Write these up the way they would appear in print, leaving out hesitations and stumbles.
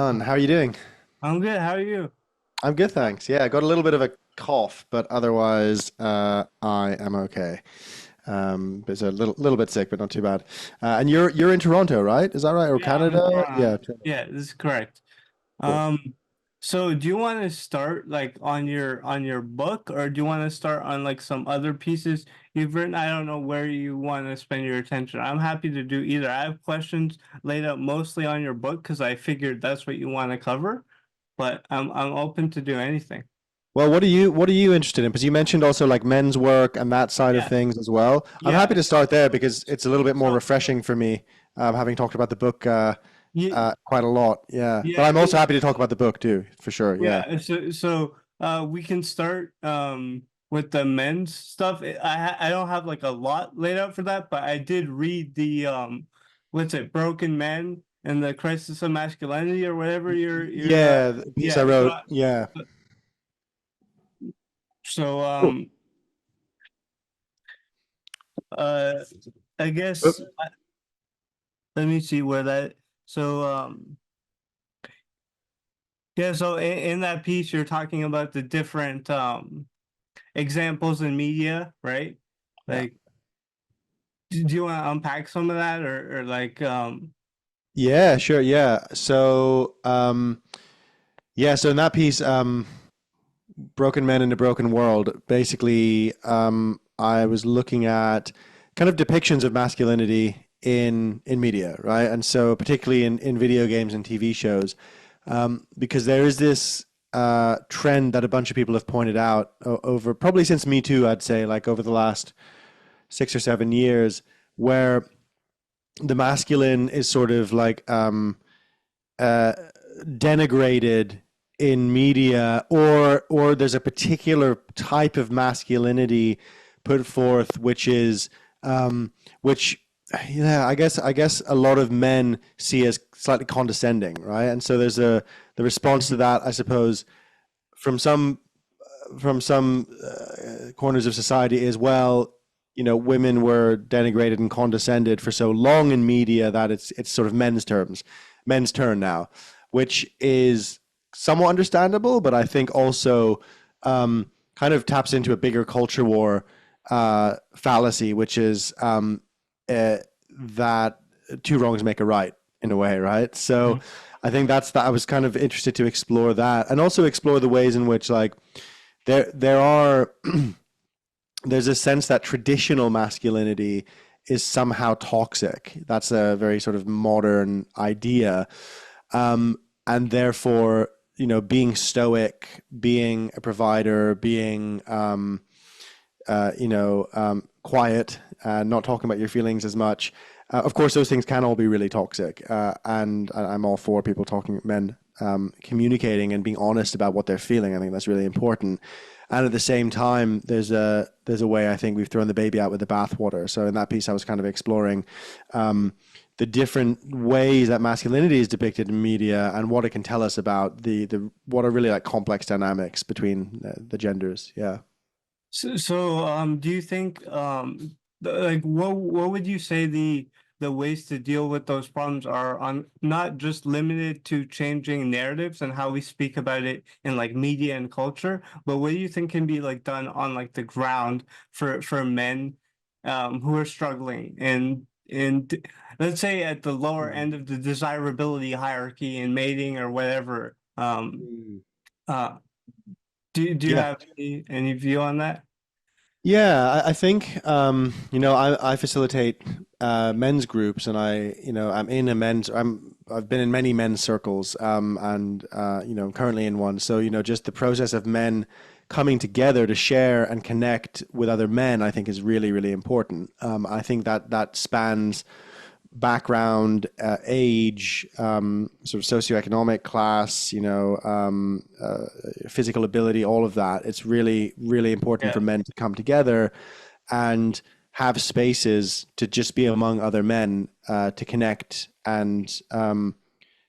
How are you doing? I'm good. How are you? I'm good, thanks. Yeah, I got a little bit of a cough, but otherwise, I am okay. But it's a little bit sick, but not too bad. And you're in Toronto, right? Is that right? Or Yeah, I'm in Canada? Yeah, Toronto. Toronto. Yeah, this is correct. Cool. So do you want to start like on your book, or do you want to start on like some other pieces you've written? I don't know where you want to spend your attention. I'm happy to do either. I have questions laid out mostly on your book because I figured that's what you want to cover, but I'm open to do anything. Well, what are you interested in? Because you mentioned also like men's work and that side of Yeah. things as well. I'm happy Yeah. to start there because it's a little bit more So refreshing for me, having talked about the book you, quite a lot. Yeah, but yeah, I'm also happy to talk about the book too, for sure. Yeah. we can start with the men's stuff. I don't have like a lot laid out for that, but I did read the what's it, Broken Men and the Crisis of Masculinity or whatever you're Yeah, the piece I yeah, wrote. Yeah. so Cool. uh I Oh, guess let me see where that so yeah, so in that piece you're talking about the different examples in media, right? yeah. Like, do you want to unpack some of that, or like, Yeah, sure. Yeah. So in that piece, Broken Men in a Broken World, basically, I was looking at kind of depictions of masculinity in media, right? And so particularly in video games and TV shows, because there is this trend that a bunch of people have pointed out over probably since Me Too, I'd say, like over the last 6 or 7 years, where the masculine is sort of like uh, denigrated in media, or there's a particular type of masculinity put forth, which is which yeah, I guess a lot of men see as slightly condescending, right? And so there's a the response to that, I suppose, from some corners of society as well. Women were denigrated and condescended for so long in media that it's sort of men's turn now, which is somewhat understandable, but I think also kind of taps into a bigger culture war fallacy, which is that two wrongs make a right in a way, right? So I think that's that. I was kind of interested to explore that and also explore the ways in which like there are there's a sense that traditional masculinity is somehow toxic. That's a very sort of modern idea, um, and therefore, being stoic, being a provider, being quiet, not talking about your feelings as much. Of course, those things can all be really toxic, and I'm all for people talking, men communicating and being honest about what they're feeling. I think that's really important. And at the same time, there's a way I think we've thrown the baby out with the bathwater. So in that piece, I was kind of exploring the different ways that masculinity is depicted in media and what it can tell us about the what are really like complex dynamics between the genders. Yeah. do you think, like, what would you say the ways to deal with those problems are on not just limited to changing narratives and how we speak about it in like media and culture, but what do you think can be like done on like the ground for men, who are struggling and let's say at the lower Mm. end of the desirability hierarchy in mating or whatever. Mm. Uh, do you Yeah. have any view on that? Yeah, I think I facilitate men's groups, and I've been in many men's circles, and I'm currently in one. So just the process of men coming together to share and connect with other men, I think is really really important. I think that spans background, age, sort of socioeconomic class, physical ability, all of that. It's really, really important for Yeah. men to come together and have spaces to just be among other men, to connect and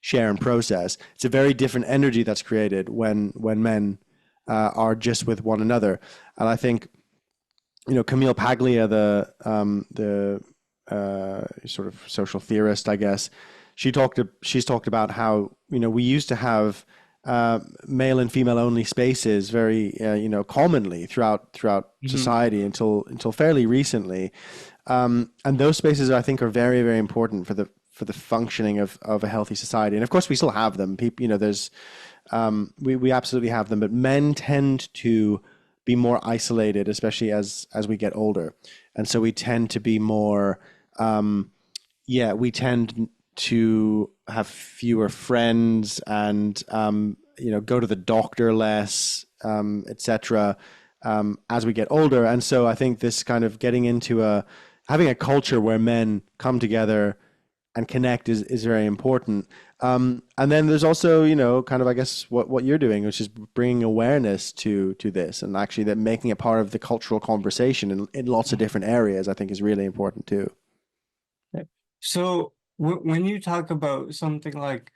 share and process. It's a very different energy that's created when men are just with one another. And I think Camille Paglia, the sort of social theorist, I guess, she's talked about how, we used to have male and female only spaces very, commonly throughout Hmm. society until fairly recently. And those spaces, I think, are very, very important for the functioning of a healthy society. And of course, we still have them. People, there's we absolutely have them, but men tend to be more isolated, especially as we get older, and so we tend to be more. We tend to have fewer friends and go to the doctor less, etc. As we get older, and so I think this kind of getting into having a culture where men come together and connect is very important. And then there's also, kind of, I guess, what you're doing, which is bringing awareness to this, and actually that making it part of the cultural conversation in lots of different areas, I think is really important too. So when you talk about something like,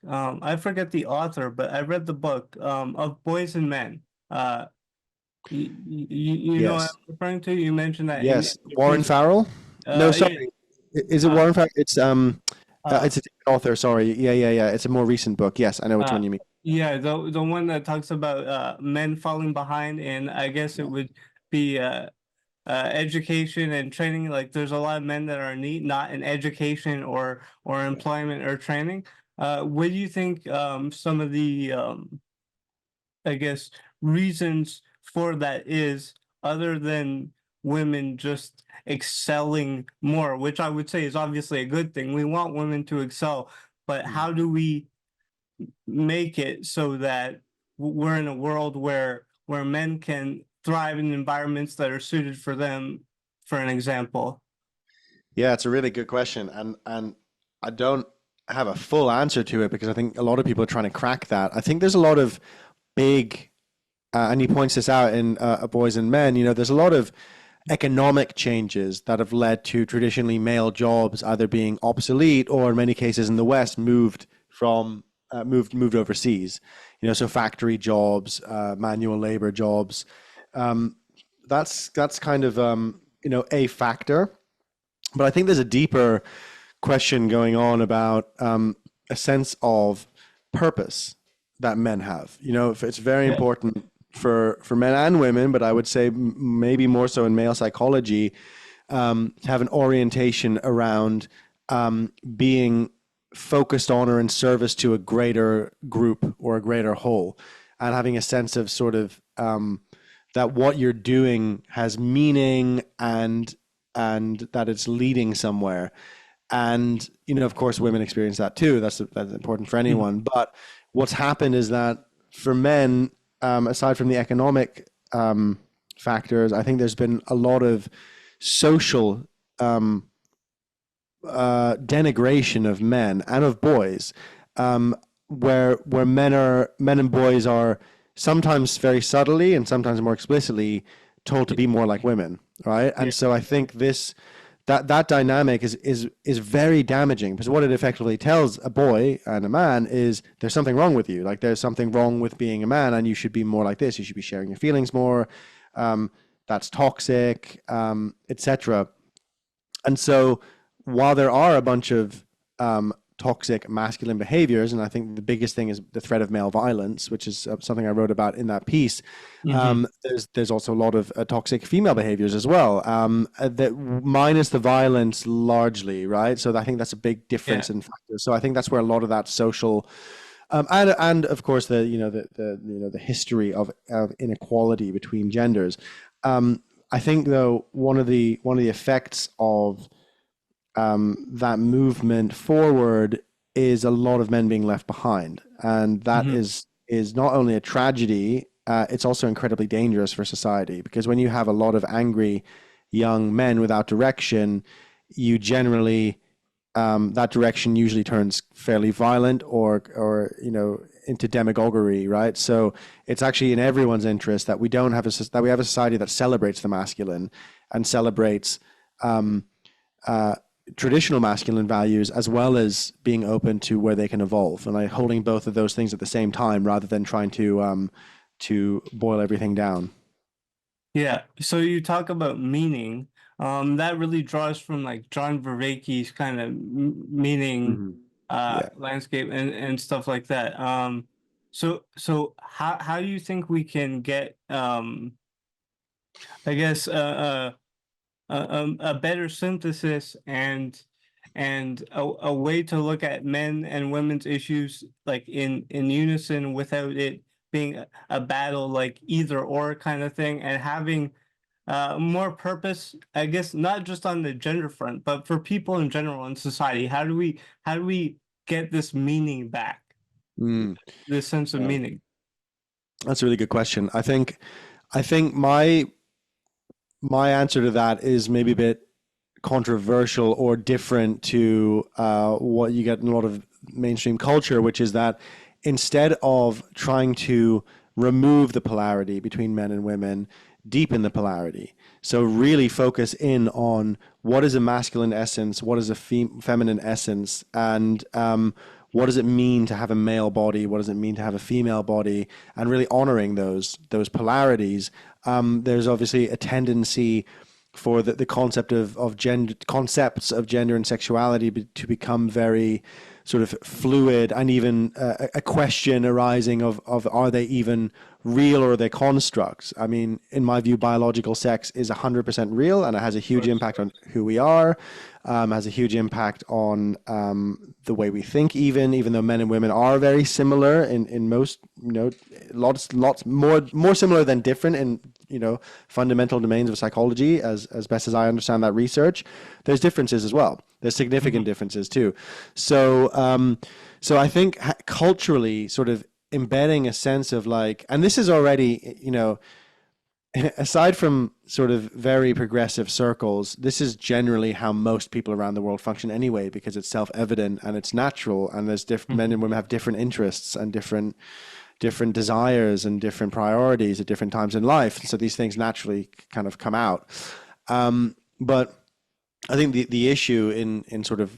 I forget the author, but I read the book of Boys and Men. Uh, you know what Yes. I'm referring to? You mentioned that in Yes. your Warren piece. Farrell? No, Yeah. sorry. Is it Uh, Warren Farrell? uh, It's a different author. Sorry. Yeah. It's a more recent book. Yes, I know which uh, one you mean. yeah, the one that talks about men falling behind, and I guess it would be education and training. Like there's a lot of men that are not in education or employment or training. What do you think some of the I guess reasons for that is, other than women just excelling more, which I would say is obviously a good thing. We want women to excel, but Mm. how do we make it so that we're in a world where men can thrive in environments that are suited for them, for an example? Yeah, it's a really good question, and I don't have a full answer to it because I think a lot of people are trying to crack that. I think there's a lot of big, and he points this out in Boys and Men. There's a lot of economic changes that have led to traditionally male jobs either being obsolete or, in many cases in the West, moved overseas. So factory jobs, manual labor jobs. Um, that's kind of a factor. But I think there's a deeper question going on about a sense of purpose that men have. If it's very Yeah. important for men and women, but I would say maybe more so in male psychology, to have an orientation around being focused on or in service to a greater group or a greater whole, and having a sense of sort of that what you're doing has meaning and that it's leading somewhere. And of course, women experience that too. That's important for Mhm. anyone. But what's happened is that for men, aside from the economic factors, I think there's been a lot of social denigration of men and of boys, where men and boys are sometimes very subtly and sometimes more explicitly told to be more like women, right? Yeah. And so I think that dynamic is very damaging, because what it effectively tells a boy and a man is there's something wrong with you. Like, there's something wrong with being a man, and you should be more like this. You should be sharing your feelings more. That's toxic, etc. And so, while there are a bunch of toxic masculine behaviors, and I think the biggest thing is the threat of male violence, which is something I wrote about in that piece. Hmm. There's also a lot of toxic female behaviors as well, that minus the violence largely, right? So I think that's a big Yeah. difference in factors. So I think that's where a lot of that social, and of course the history of inequality between genders. I think, though, one of the effects of that movement forward is a lot of men being left behind, and that Hmm. is not only a tragedy, it's also incredibly dangerous for society, because when you have a lot of angry young men without direction, you generally that direction usually turns fairly violent or into demagoguery, right? So it's actually in everyone's interest that we don't have that we have a society that celebrates the masculine and celebrates um, uh, traditional masculine values, as well as being open to where they can evolve, and like holding both of those things at the same time rather than trying to boil everything down. Yeah. So you talk about meaning. That really draws from like John Vervaeke's kind of meaning Mhm. Yeah. landscape and stuff like that. So how do you think we can get I guess a better synthesis and a way to look at men and women's issues like in unison without it being a battle like either or kind of thing, and having more purpose, I guess, not just on the gender front, but for people in general in society. How do we get this meaning back, Mm. this sense of Yeah. meaning? That's a really good question. I think my answer to that is maybe a bit controversial or different to what you get in a lot of mainstream culture, which is that instead of trying to remove the polarity between men and women, deepen the polarity. So really focus in on what is a masculine essence, what is a feminine essence, and what does it mean to have a male body, what does it mean to have a female body, and really honoring those polarities. There's obviously a tendency for the concept of gender concepts of gender and sexuality to become very sort of fluid, and even a question arising of are they even real or are they constructs? I mean, in my view, biological sex is 100% real, and it has a huge impact on who we are, has a huge impact on the way we think, even though men and women are very similar in most, lots more similar than different in, fundamental domains of psychology, as best as I understand that research. There's differences as well. There's significant differences too. So I think culturally, sort of embedding a sense of like, and this is already, aside from sort of very progressive circles, this is generally how most people around the world function anyway, because it's self-evident and it's natural, and there's different men and women have different interests and different desires and different priorities at different times in life. So these things naturally kind of come out. But I think the issue in sort of,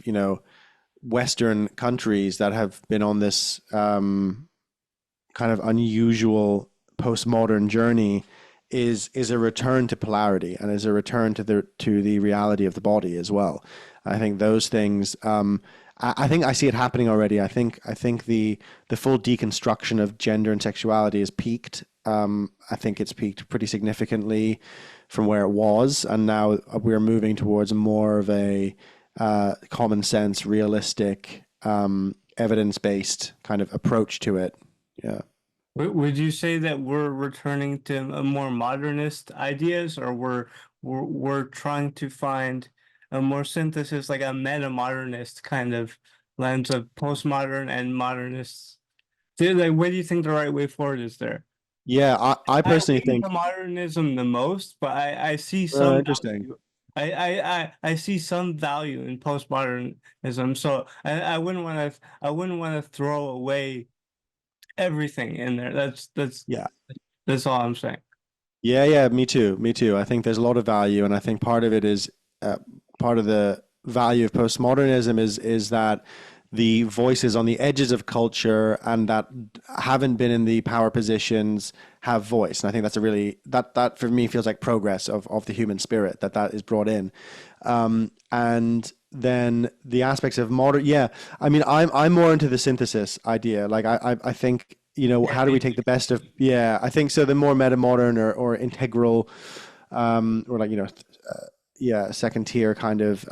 Western countries that have been on this kind of unusual postmodern journey is a return to polarity, and is a return to the reality of the body as well. I think those things. I think I see it happening already. I think the full deconstruction of gender and sexuality has peaked. I think it's peaked pretty significantly from where it was, and now we're moving towards more of a common sense, realistic, evidence-based kind of approach to it. Yeah. Would you say that we're returning to a more modernist ideas, or we're trying to find a more synthesis, like a meta-modernist kind of lens of postmodern and modernists? Like, what do you think the right way forward is there? Yeah, I I personally lean think to modernism the most, but I see some interesting. value. I see some value in postmodernism, so I wouldn't want to throw away everything in there. Yeah. That's all I'm saying. Yeah, me too. Me too. I think there's a lot of value, and I think part of it is uh, part of the value of postmodernism is that the voices on the edges of culture and that haven't been in the power positions have voice. And I think that's a really that for me feels like progress of the human spirit that is brought in. And then the aspects of modern, yeah. I mean, I'm more into the synthesis idea. Like I think, Yeah, how do we me take the best of, yeah, I think so. The more meta modern or integral, or like, yeah, second tier kind of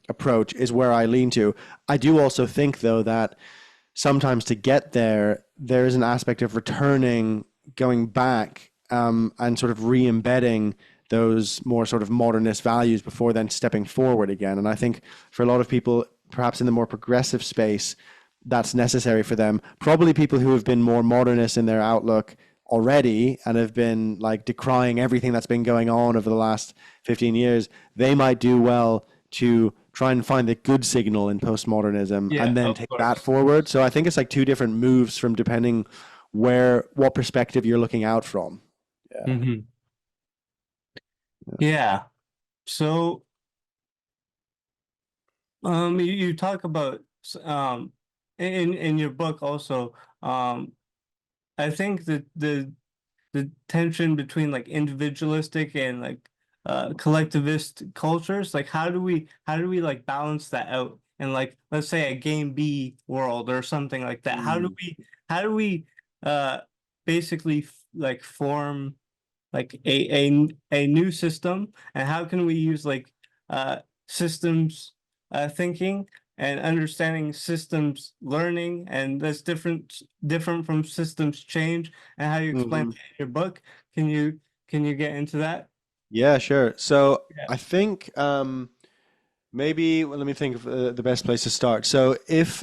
approach is where I lean to. I do also think though that sometimes to get there, there is an aspect of returning, going back, and sort of re-embedding those more sort of modernist values before then stepping forward again. And I think for a lot of people, perhaps in the more progressive space, that's necessary for them. Probably people who have been more modernist in their outlook already and have been like decrying everything that's been going on over the last 15 years, they might do well to try and find the good signal in postmodernism Yeah, and then of take that course. forward. So I think it's like two different moves from depending what perspective you're looking out from. Yeah. Hmm. Yeah. So, you talk about in your book also. I think that the tension between like individualistic and like collectivist cultures, like how do we like balance that out in like let's say a game B world or something like that. Mm. How do we uh basically like form like a new system, and how can we use like systems thinking and understanding systems learning, and that's different from systems change, and how you explain Mhm. that in your book. Can you get into that? Yeah, sure. So Yeah. I think maybe well, let me think of the best place to start. So if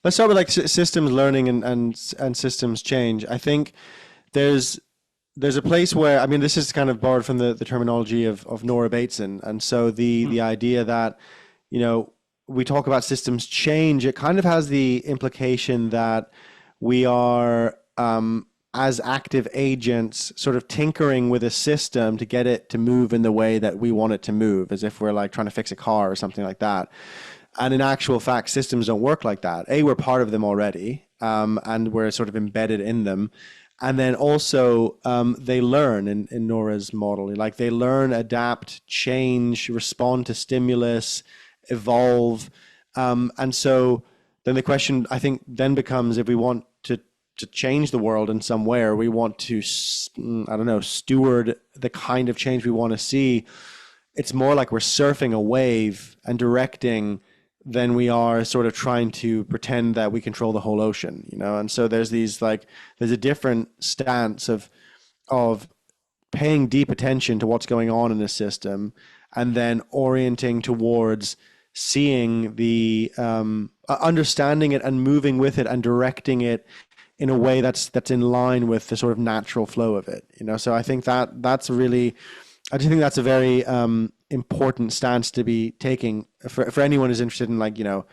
let's start with like systems learning and systems change. I think there's there's a place where I mean this is kind of borrowed from the terminology of Nora Bateson, and so the idea that you know we talk about systems change, it kind of has the implication that we are as active agents sort of tinkering with a system to get it to move in the way that we want it to move, as if we're like trying to fix a car or something like that. And in actual fact, systems don't work like that. A, we're part of them already, and we're sort of embedded in them. And then also, they learn in Nora's model. Like they learn, adapt, change, respond to stimulus, evolve. And so then the question, I think, then becomes if we want to change the world in some way, or we want to, I don't know, steward the kind of change we want to see, it's more like we're surfing a wave and directing than we are sort of trying to pretend that we control the whole ocean, you know? And so there's these like there's a different stance of paying deep attention to what's going on in the system and then orienting towards seeing the understanding it and moving with it and directing it in a way that's in line with the sort of natural flow of it, you know. So I think that that's really I just think that's a very important stance to be taking for anyone who's interested in like, you know,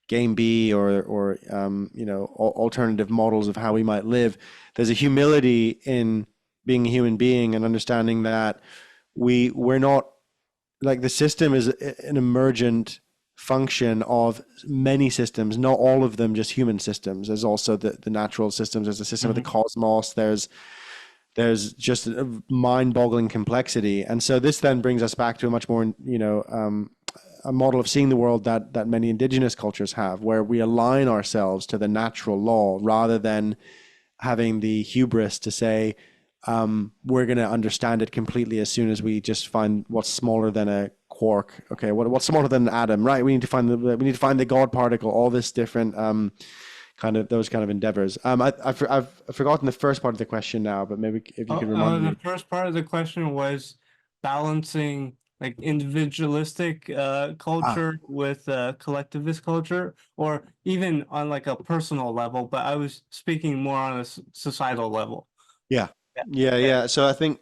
game B or you know, alternative models of how we might live. There's a humility in being a human being and understanding that we're not like the system is an emergent function of many systems, not all of them just human systems. There's also the natural systems, there's the system of the Mhm. cosmos, there's just a mind-boggling complexity. And so this then brings us back to a much more, you know, a model of seeing the world that many indigenous cultures have, where we align ourselves to the natural law rather than having the hubris to say we're going to understand it completely as soon as we just find what's smaller than a quark. Okay, what's smaller than an atom? Right, we need to find the God particle. All this different kind of those kind of endeavors. I've forgotten the first part of the question now, but maybe if you could remind The me. first part of the question was balancing like individualistic Ah, culture with collectivist culture, or even on like a personal level, but I was speaking more on a societal level. yeah, Yeah. yeah, Yeah. yeah. So I think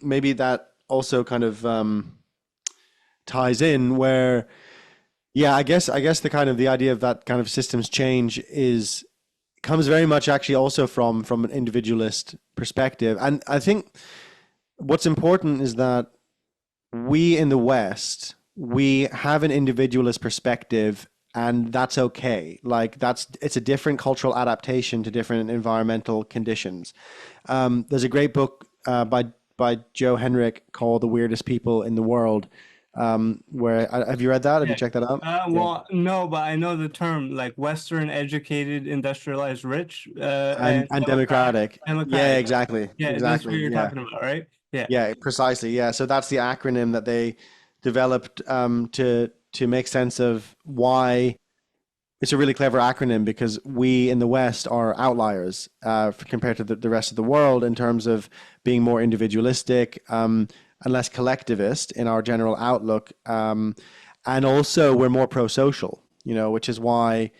maybe that also kind of ties in where, yeah, I guess the kind of the idea of that kind of systems change is comes very much actually also from an individualist perspective, and I think what's important is that we in the West, we have an individualist perspective, and that's okay. Like that's it's a different cultural adaptation to different environmental conditions. There's a great book by Joe Henrik called "The Weirdest People in the World." Where have you read that? Have you Yeah. checked that out? Yeah, Well, no, but I know the term like Western educated, industrialized, rich, and and democratic. democratic. Yeah, Democratic. exactly, Yeah, that's what exactly. you're Yeah. talking about, right? Yeah. Yeah, precisely. Yeah, so that's the acronym that they developed to make sense of why it's a really clever acronym because we in the West are outliers compared to the rest of the world in terms of being more individualistic and less collectivist in our general outlook, and also we're more pro-social. You know, which is why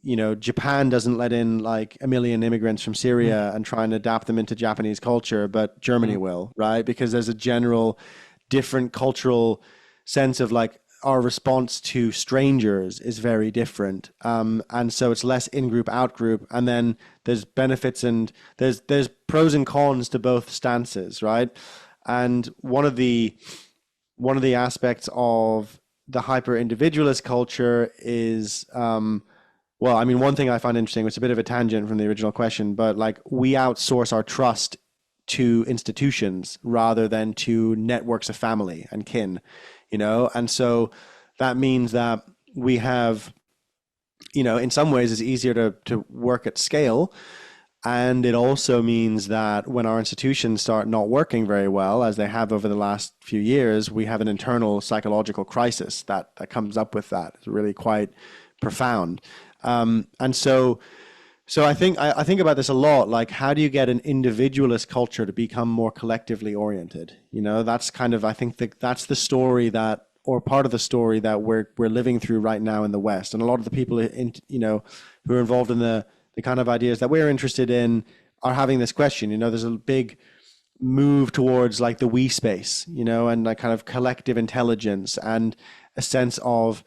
you know, Japan doesn't let in like a million immigrants from Syria and try and adapt them into Japanese culture, but Germany Mhm. will, right? Because there's a general different cultural sense of like our response to strangers is very different. And so it's less in-group, out-group. And then there's benefits and there's pros and cons to both stances, right? And one of the aspects of the hyper individualist culture is well, I mean, one thing I find interesting, it's a bit of a tangent from the original question, but like we outsource our trust to institutions rather than to networks of family and kin, you know? And so that means that we have, in some ways it's easier to work at scale. And it also means that when our institutions start not working very well, as they have over the last few years, we have an internal psychological crisis that comes up with that. It's really quite profound. And so I think about this a lot. Like, how do you get an individualist culture to become more collectively oriented? That's kind of, I think that's the story that, or part of the story that we're living through right now in the West. And a lot of the people who are involved in the kind of ideas that we're interested in are having this question. There's a big move towards like the we space, and like kind of collective intelligence and a sense of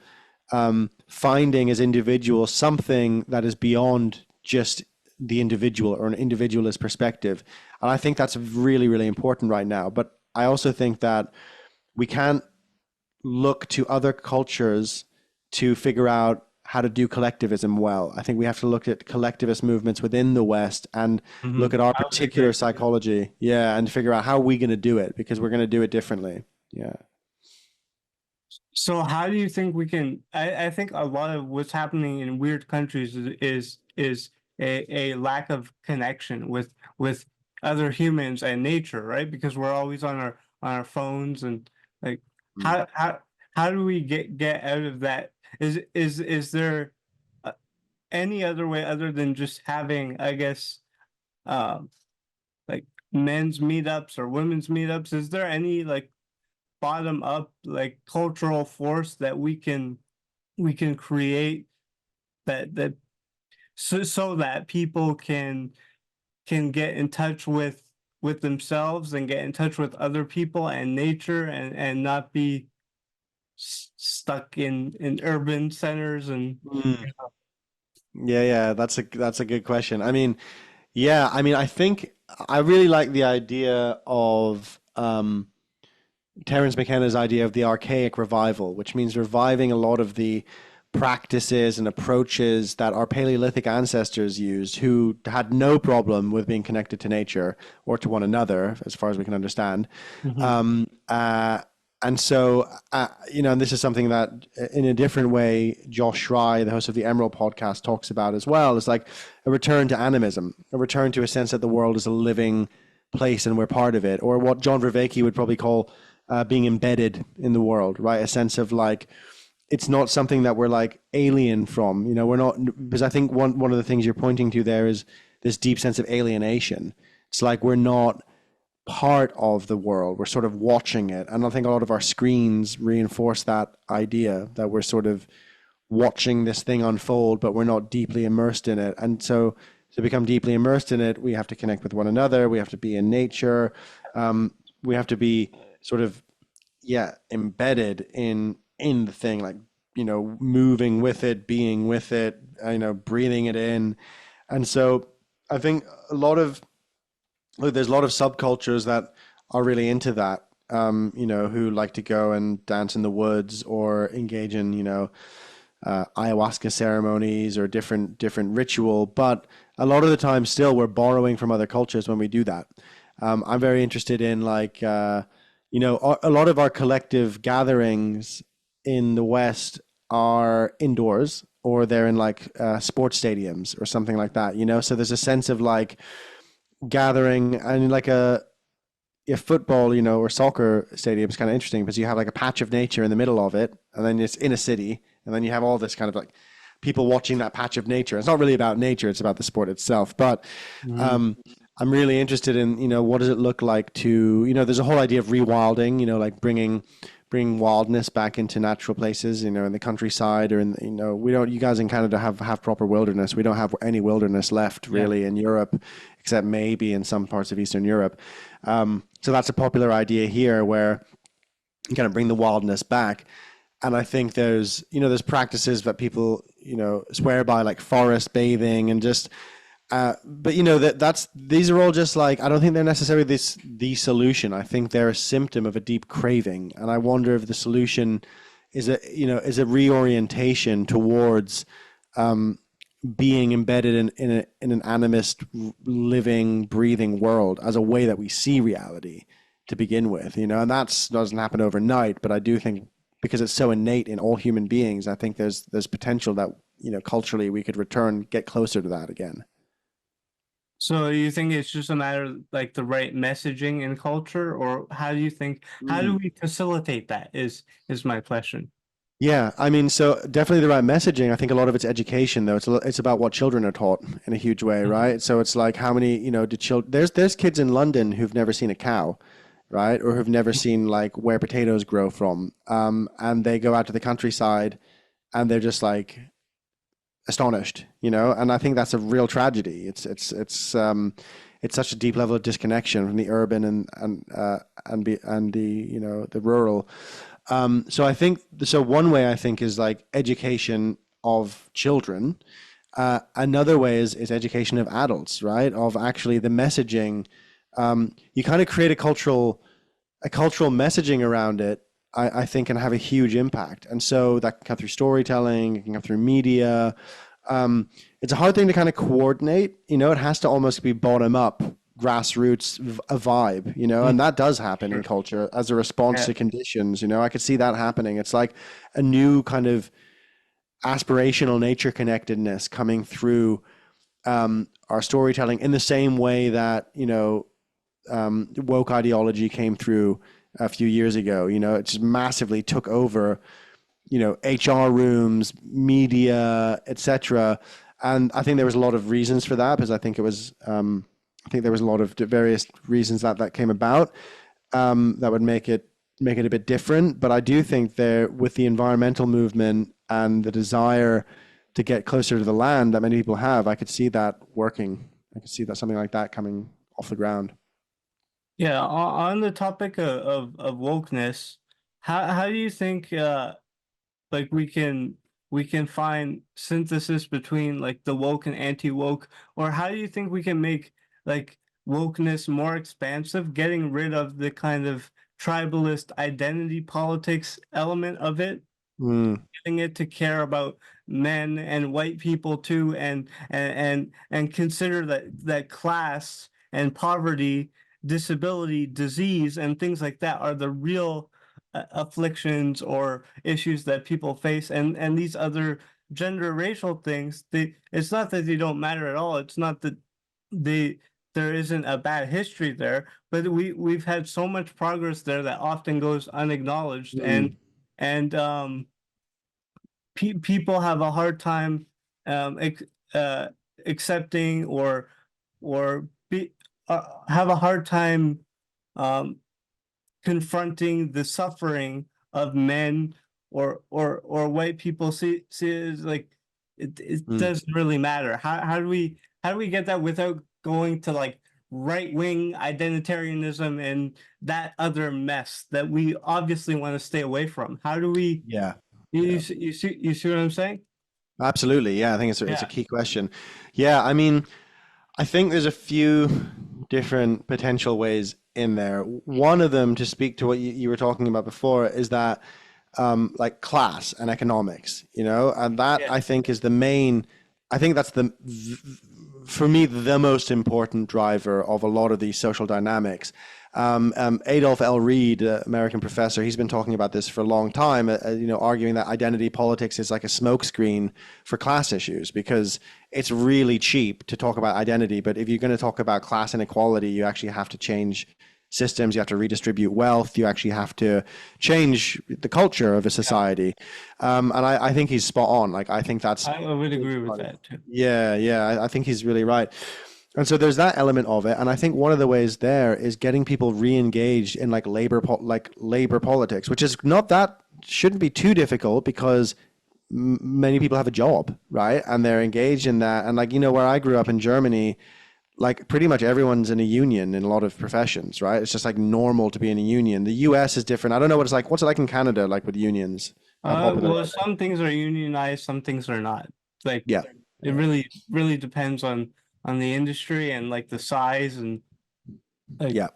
finding as individuals something that is beyond just the individual or an individualist perspective. And I think that's really, really important right now. But I also think that we can't look to other cultures to figure out how to do collectivism well. I think we have to look at collectivist movements within the West and look at our I would particular agree. psychology, yeah, and figure out how we're going to do it, because we're going to do it differently. Yeah. So how do you think we can? I think a lot of what's happening in weird countries is a lack of connection with other humans and nature, right? Because we're always on our phones and like Mm. how how do we get out of that? Is there uh, any other way other than just having, I guess, um, like men's meetups or women's meetups? Is there any like bottom up like cultural force that we can create that so that people can get in touch with themselves and get in touch with other people and nature and not be stuck in urban centers and Mm. Yeah, yeah, that's a good question. I mean, yeah, I mean, I think I really like the idea of Terence McKenna's idea of the archaic revival, which means reviving a lot of the practices and approaches that our Paleolithic ancestors used, who had no problem with being connected to nature or to one another, as far as we can understand. Mhm. Um, uh, and so, and this is something that, in a different way, Josh Schry, the host of the Emerald podcast, talks about as well. It's like a return to animism, a return to a sense that the world is a living place and we're part of it, or what John Vervaeke would probably call being embedded in the world, right? A sense of like, it's not something that we're like alien from, we're not, because I think one of the things you're pointing to there is this deep sense of alienation. It's like we're not part of the world, we're sort of watching it. And I think a lot of our screens reinforce that idea that we're sort of watching this thing unfold, but we're not deeply immersed in it. And so to become deeply immersed in it, we have to connect with one another, we have to be in nature, we have to be sort of, yeah, embedded in the thing, like, moving with it, being with it, breathing it in. And so I think a lot of, look, there's a lot of subcultures that are really into that, who like to go and dance in the woods or engage in, ayahuasca ceremonies or different ritual. But a lot of the time, still, we're borrowing from other cultures when we do that. I'm very interested in like, a lot of our collective gatherings in the West are indoors or they're in like sports stadiums or something like that. So there's a sense of like gathering and like a football, or soccer stadium is kind of interesting because you have like a patch of nature in the middle of it, and then it's in a city, and then you have all this kind of like people watching that patch of nature. It's not really about nature; it's about the sport itself. But Mhm. um, I'm really interested in, what does it look like to, there's a whole idea of rewilding, like bringing wildness back into natural places, in the countryside or in, we don't, you guys in Canada have proper wilderness. We don't have any wilderness left Yeah. really in Europe, except maybe in some parts of Eastern Europe. So that's a popular idea here where you kind of bring the wildness back. And I think there's practices that people, swear by, like forest bathing and just, but that's these are all just like, I don't think they're necessarily the solution. I think they're a symptom of a deep craving, and I wonder if the solution is a reorientation towards being embedded in an animist, living, breathing world as a way that we see reality to begin with. And that doesn't happen overnight, but I do think because it's so innate in all human beings. I think there's potential that, culturally we could get closer to that again. So you think it's just a matter of like the right messaging in culture, or how do we facilitate that is my question. Yeah, I mean, so definitely the right messaging. I think a lot of it's education, though. It's about what children are taught in a huge way, right? So it's like how many, do children? There's kids in London who've never seen a cow, right, or who've never seen like where potatoes grow from, and they go out to the countryside, and they're just like astonished, and I think that's a real tragedy. It's such a deep level of disconnection from the urban and the the rural. So I think so. One way I think is like education of children. Another way is education of adults, right? Of actually the messaging. You kind of create a cultural messaging around it. I think can have a huge impact, and so that can come through storytelling, it can come through media. It's a hard thing to kind of coordinate. It has to almost be bottom up, grassroots, a vibe. And that does happen in Sure. culture as a response Yeah. to conditions. I could see that happening. It's like a new kind of aspirational nature connectedness coming through our storytelling in the same way that woke ideology came through a few years ago. It just massively took over, HR rooms, media, etc. And I think there was a lot of reasons for that because I think there was a lot of various reasons that came about that would make it a bit different. But I do think there, with the environmental movement and the desire to get closer to the land that many people have, I could see that working. I could see that something like that coming off the ground. Yeah, on the topic of wokeness, how do you think like we can find synthesis between like the woke and anti-woke, or how do you think we can make like wokeness more expansive, getting rid of the kind of tribalist identity politics element of it, Mm, getting it to care about men and white people too, and consider that class and poverty, disability, disease, and things like that are the real afflictions or issues that people face, and these other gender racial things, it's not that they don't matter at all. It's not that they there isn't a bad history there, but we've had so much progress there that often goes unacknowledged, mm, and people have a hard time ex accepting or have a hard time um, confronting the suffering of men or white people. See it as like it mm. doesn't really matter. How do we get that without going to like right-wing identitarianism and that other mess that we obviously want to stay away from? How do we Yeah. you Yeah. see, you see what I'm saying? Absolutely. Yeah, I think it's a Yeah. key question. Yeah, I mean, I think there's a few different potential ways in there. One of them, to speak to what you were talking about before, is that like class and economics, and that Yeah. I think is the main. I think that's for me, the most important driver of a lot of these social dynamics. Adolf L. Reed, American professor, he's been talking about this for a long time, arguing that identity politics is like a smokescreen for class issues because it's really cheap to talk about identity. But if you're going to talk about class inequality, you actually have to change systems, you have to redistribute wealth, you actually have to change the culture of a Yeah. society. And I think he's spot on. Like, I think that's I would a big agree with part of that too. yeah, yeah, I think he's really right. And so there's that element of it, and I think one of the ways there is getting people re-engaged in like labor politics, which is not that shouldn't be too difficult because many people have a job, right? And they're engaged in that. And like where I grew up in Germany, like pretty much everyone's in a union in a lot of professions, right? It's just like normal to be in a union. The US is different. I don't know what it's like. What's it like in Canada, like with unions? How popular Well, are they? some things are unionized, some things are not. Like Yeah, it yeah, really depends on the industry and like the size and like. yeah.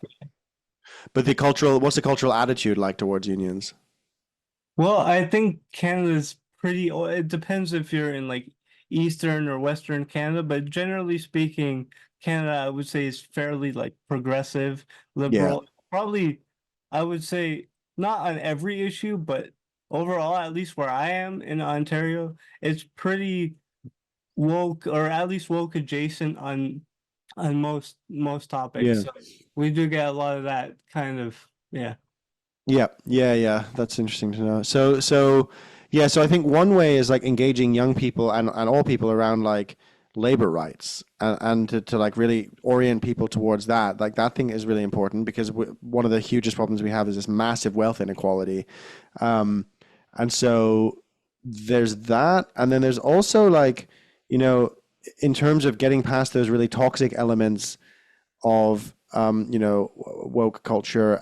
But what's the cultural attitude like towards unions? Well, I think Canada's pretty. It depends if you're in like Eastern or Western Canada, but generally speaking, Canada I would say is fairly like progressive, Yeah. liberal. Probably, I would say not on every issue, but overall, at least where I am in Ontario, it's pretty woke, or at least woke adjacent on most topics. Yeah. So we do get a lot of that kind of, yeah. Yeah, yeah, yeah. That's interesting to know. Yeah, so I think one way is like engaging young people and all people around like labor rights and to like really orient people towards that. Like that thing is really important because one of the hugest problems we have is this massive wealth inequality. Um, and so there's that, and then there's also like, you know, in terms of getting past those really toxic elements of woke culture,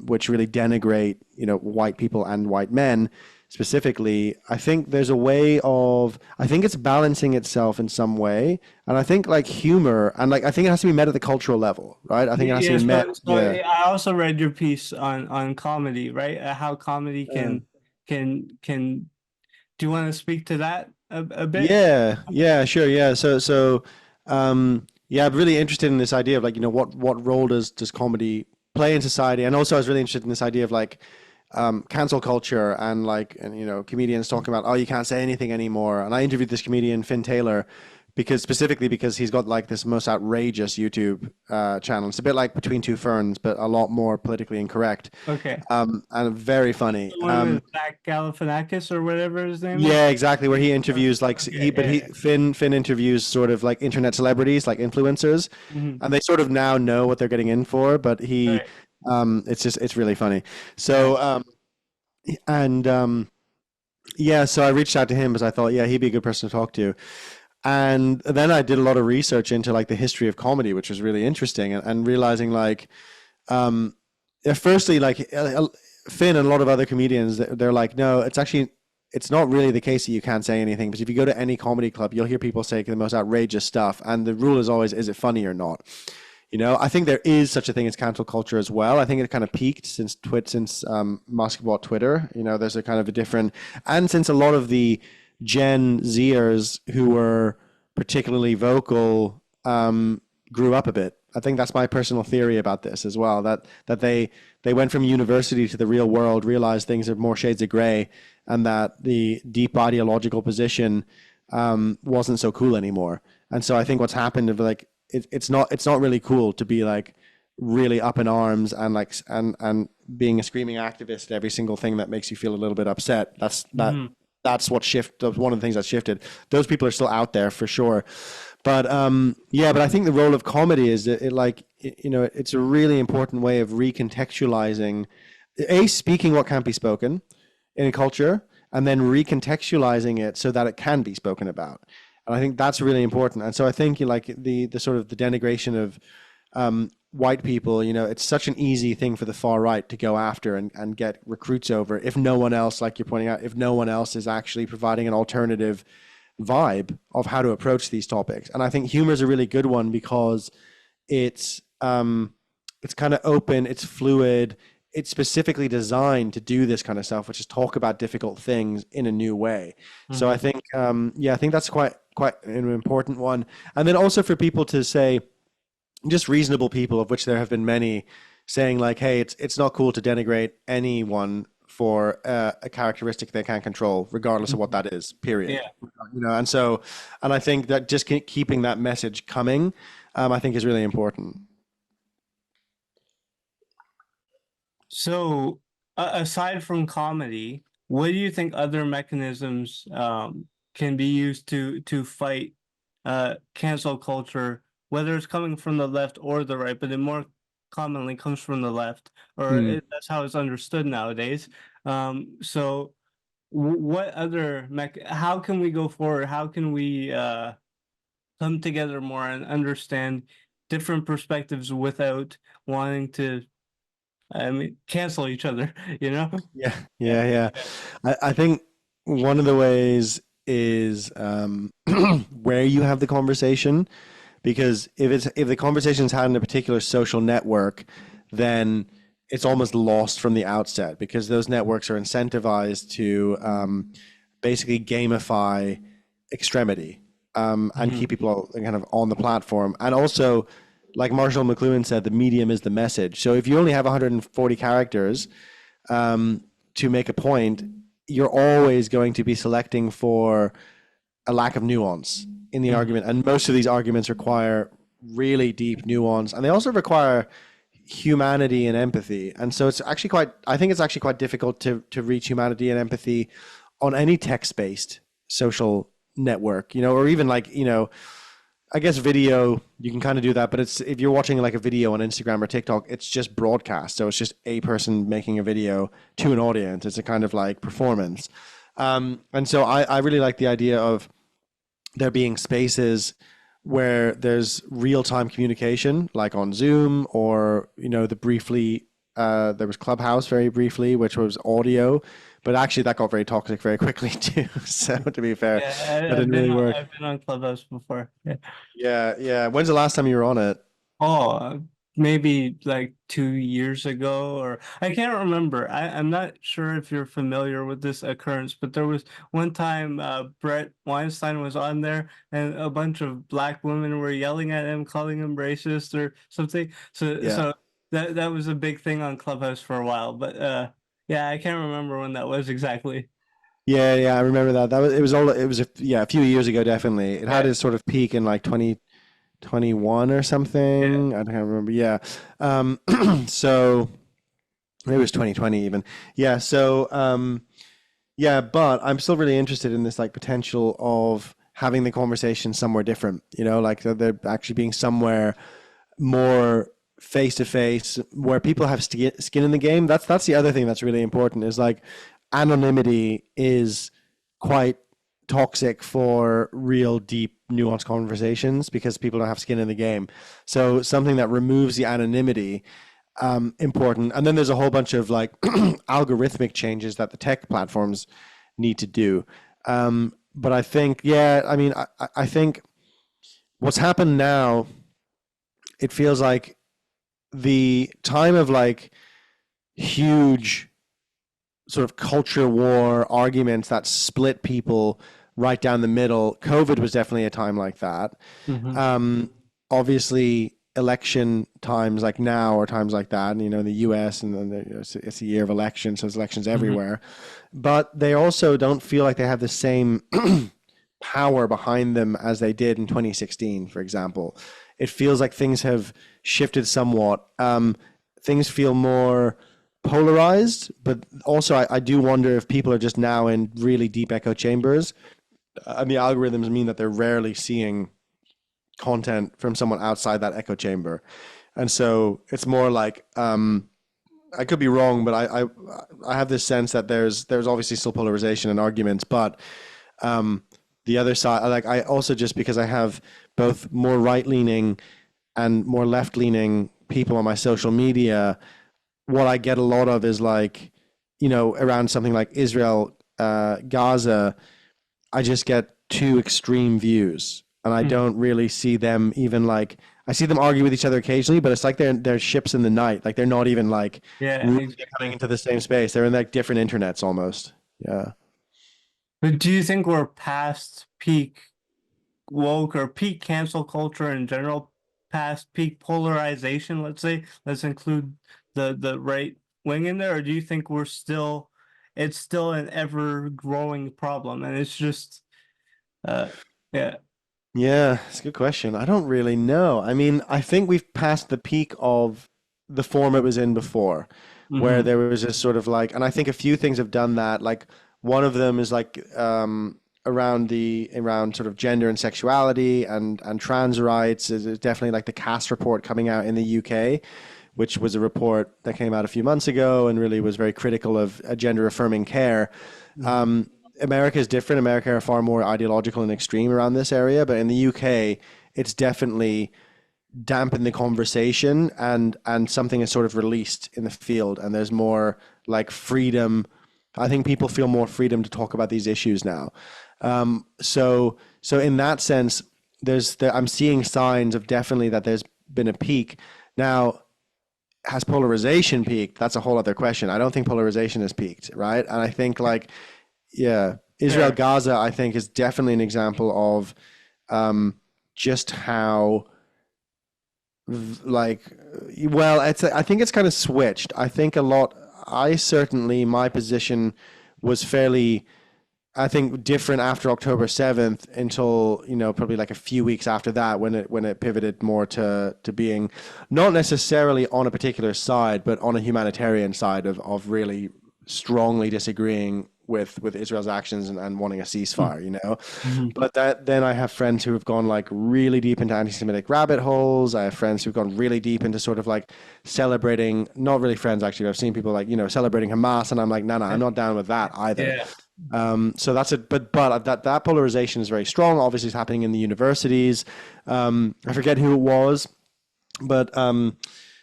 which really denigrate white people and white men specifically. I think there's a way of I think it's balancing itself in some way, and I think like humor and like I think it has to be met at the cultural level, right? I think it has to be Yes, met. so Yeah. I also read your piece on comedy, right? How comedy Uh, can. Do you want to speak to that a bit? Yeah, yeah, sure, yeah. Yeah, I'm really interested in this idea of like, what role does comedy play in society? And also I was really interested in this idea of like cancel culture and like comedians talking about, oh, you can't say anything anymore. And I interviewed this comedian, Finn Taylor, because he's got like this most outrageous YouTube channel. It's a bit like Between Two Ferns, but a lot more politically incorrect. Okay. And very funny. The one with Zach Galifianakis or whatever his name is? Yeah, exactly. Where he interviews like Okay, yeah, yeah. Finn interviews sort of like internet celebrities, like influencers, Mhm. and they sort of now know what they're getting in for. But Right. it's really funny. Yeah. So and yeah, so I reached out to him because I thought, yeah, he'd be a good person to talk to. And then I did a lot of research into like the history of comedy, which was really interesting, and realizing like um, firstly, like Finn and a lot of other comedians, they're like, no, it's not really the case that you can't say anything. Because if you go to any comedy club, you'll hear people say the most outrageous stuff, and the rule is always, is it funny or not? I think there is such a thing as cancel culture as well. I think it kind of peaked since Musk bought Twitter. There's a kind of a different, and since a lot of the Gen Zers who were particularly vocal grew up a bit. I think that's my personal theory about this as well. That they went from university to the real world, realized things are more shades of gray, and that the deep ideological position wasn't so cool anymore. And so I think what's happened is like it's not really cool to be like really up in arms and like and being a screaming activist at every single thing that makes you feel a little bit upset. Mhm. That's one of the things that shifted. Those people are still out there for sure. But yeah, but I think the role of comedy is that it's a really important way of recontextualizing, speaking what can't be spoken in a culture, and then recontextualizing it so that it can be spoken about. And I think that's really important. And so I think like the sort of the denigration of white people, it's such an easy thing for the far right to go after and get recruits over if no one else, like you're pointing out, if no one else is actually providing an alternative vibe of how to approach these topics. And I think humor is a really good one because it's it's kind of open, it's fluid, it's specifically designed to do this kind of stuff, which is talk about difficult things in a new way. So I Mhm. think yeah, I think that's quite an important one. And then also for people to say, just reasonable people, of which there have been many, saying like, hey, it's not cool to denigrate anyone for a characteristic they can't control, regardless of what Mhm. that is, period. Yeah. And I think that just keeping that message coming, I think is really important. So, aside from comedy, what do you think other mechanisms can be used to fight cancel culture, whether it's coming from the left or the right, but it more commonly comes from the left, or Hmm. that's how it's understood nowadays. So, what other how can we go forward? How can we come together more and understand different perspectives without wanting to, I mean, cancel each other, you know? Yeah, Yeah. yeah, yeah. I think one of the ways is where you have the conversation, because if the conversation is had in a particular social network, then it's almost lost from the outset because those networks are incentivized to basically gamify extremity and keep Mhm. people kind of on the platform. And also, like Marshall McLuhan said, the medium is the message. So if you only have 140 characters to make a point, you're always going to be selecting for a lack of nuance in the Mhm. argument. And most of these arguments require really deep nuance, and they also require humanity and empathy. And so it's actually quite, I think it's actually quite difficult to reach humanity and empathy on any text-based social network, or even like, I guess video, you can kind of do that, but it's if you're watching like a video on Instagram or TikTok, it's just broadcast. So it's just a person making a video to an audience. It's a kind of like performance. And so I really like the idea of there being spaces where there's real-time communication, like on Zoom or, the briefly, there was Clubhouse very briefly, which was audio, but actually that got very toxic very quickly too. So to be fair, Yeah, that didn't really work. I've been on Clubhouse before. Yeah. Yeah, yeah. When's the last time you were on it? Oh, maybe like 2 years ago, or I can't remember. I'm not sure if you're familiar with this occurrence, but there was one time Brett Weinstein was on there and a bunch of black women were yelling at him, calling him racist or something. Yeah. So that was a big thing on Clubhouse for a while, but yeah, I can't remember when that was exactly. Yeah, yeah, I remember that. It was a few years ago, definitely. It had Yeah, its sort of peak in like 2021 or yeah. something. I can't remember. Yeah. Um, so maybe it was 2020 even. Yeah. Yeah, but I'm still really interested in this like potential of having the conversation somewhere different, like there actually being somewhere more face to face where people have skin in the game. That's the other thing that's really important is like anonymity is quite toxic for real deep nuanced conversations because people don't have skin in the game. So something that removes the anonymity, important. And then there's a whole bunch of like algorithmic changes that the tech platforms need to do. But I think, yeah, I mean, I think what's happened now, it feels like the time of like huge sort of culture war arguments that split people right down the middle. COVID was definitely a time like that. Hmm. Obviously, election times like now are times like that. And, in the U.S. and then it's a year of elections, so there's elections Hmm. everywhere. But they also don't feel like they have the same power behind them as they did in 2016, for example. It feels like things have shifted somewhat. Things feel more polarized, but also I do wonder if people are just now in really deep echo chambers, and the algorithms mean that they're rarely seeing content from someone outside that echo chamber. And so it's more like, I could be wrong, but I have this sense that there's obviously still polarization and arguments, but um, the other side, like I also, just because I have both more right leaning and more left leaning people on my social media, what I get a lot of is like, around something like Israel, Gaza, I just get two extreme views, and I Hmm. don't really see them even like. I see them argue with each other occasionally, but it's like they're ships in the night. Like they're not even like Yeah, really coming exactly. into the same space. They're in like different internets almost. Yeah. But do you think we're past peak woke or peak cancel culture in general, past peak polarization, let's say? Let's include the right wing in there, or do you think it's still an ever growing problem and it's just uh yeah. Yeah, it's a good question. I don't really know. I mean, I think we've passed the peak of the form it was in before, where Hmm. there was just sort of like, and I think a few things have done that. Like one of them is like, around sort of gender and sexuality and trans rights is definitely like the Cass report coming out in the UK, which was a report that came out a few months ago and really was very critical of gender affirming care. Hmm. Um, America is different. America are far more ideological and extreme around this area, but in the UK, it's definitely dampened the conversation, and something is sort of released in the field, and there's more like freedom. I think people feel more freedom to talk about these issues now. So in that sense, I'm seeing signs of definitely that there's been a peak. Now, has polarization peaked? That's a whole other question. I don't think polarization has peaked, right? And I think like, yeah, Israel Sure. Gaza, I think, is definitely an example of, um, just how like, well, I think it's kind of switched. I think a lot. I certainly, my position was fairly, I think, different after October 7th until, probably like a few weeks after that, when it pivoted more to being not necessarily on a particular side, but on a humanitarian side of really strongly disagreeing with Israel's actions and wanting a ceasefire, Mhm. But then I have friends who have gone like really deep into anti-Semitic rabbit holes. I have friends who've gone really deep into sort of like celebrating, not really friends actually. I've seen people like, celebrating Hamas, and I'm like, no, I'm not down with that either. Yeah. So that's it. But that polarization is very strong. Obviously, it's happening in the universities. I forget who it was, but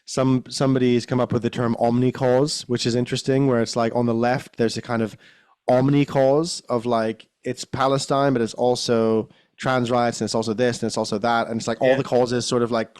somebody's come up with the term omni-cause, which is interesting, where it's like on the left, there's a kind of omni-cause of like it's Palestine, but it's also trans rights, and it's also this, and it's also that, and it's like all Yeah. the causes sort of like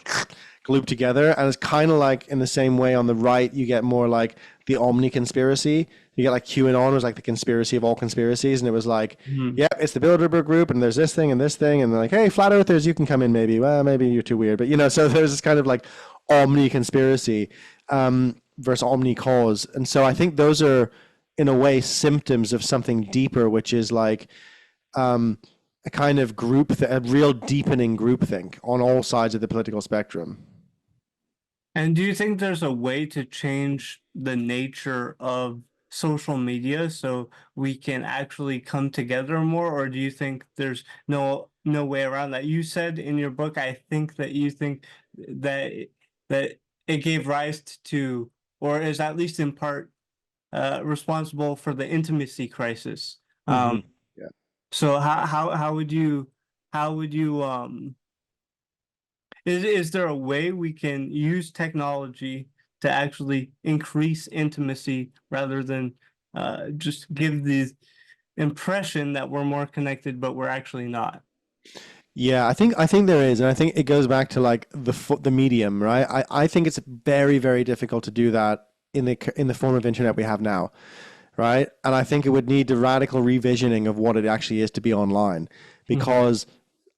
glued together. And it's kind of like in the same way on the right, you get more like the omni conspiracy. You get like QAnon was like the conspiracy of all conspiracies, and it was like, Mhm. yeah, it's the Bilderberg group, and there's this thing and this thing, and they're like, hey, flat earthers, you can come in maybe. Well, maybe you're too weird, but so there's this kind of like omni conspiracy versus omni cause, and so I think those are in a way symptoms of something deeper, which is like a kind of a real deepening groupthink on all sides of the political spectrum. And do you think there's a way to change the nature of social media so we can actually come together more, or do you think there's no way around that? You said in your book, I think that you think that that it gave rise to, or is at least in part responsible for the intimacy crisis. Hmm. Yeah. So how would you is there a way we can use technology to actually increase intimacy rather than just give the impression that we're more connected, but we're actually not? Yeah, I think there is, and I think it goes back to like the medium, right? I think it's very very difficult to do that in the form of internet we have now, right? And I think it would need the radical revisioning of what it actually is to be online, Mhm. because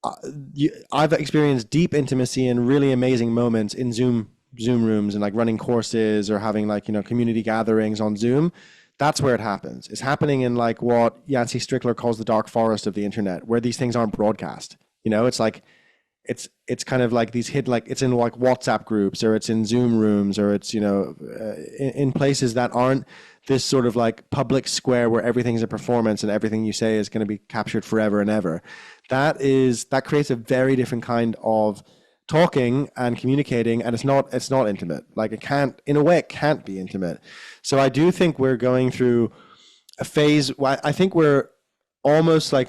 uh, I've experienced deep intimacy and really amazing moments in Zoom rooms and like running courses or having like community gatherings on Zoom. That's where it happens. It's happening in like what Yancey Strickler calls the dark forest of the internet, where these things aren't broadcast. It's like it's kind of like these hidden, like it's in like WhatsApp groups, or it's in Zoom rooms, or it's in places that aren't this sort of like public square where everything's a performance and everything you say is going to be captured forever and ever. That creates a very different kind of talking and communicating, and it's not intimate. Like it can't, in a way, it can't be intimate. So I do think we're going through a phase. I think we're almost like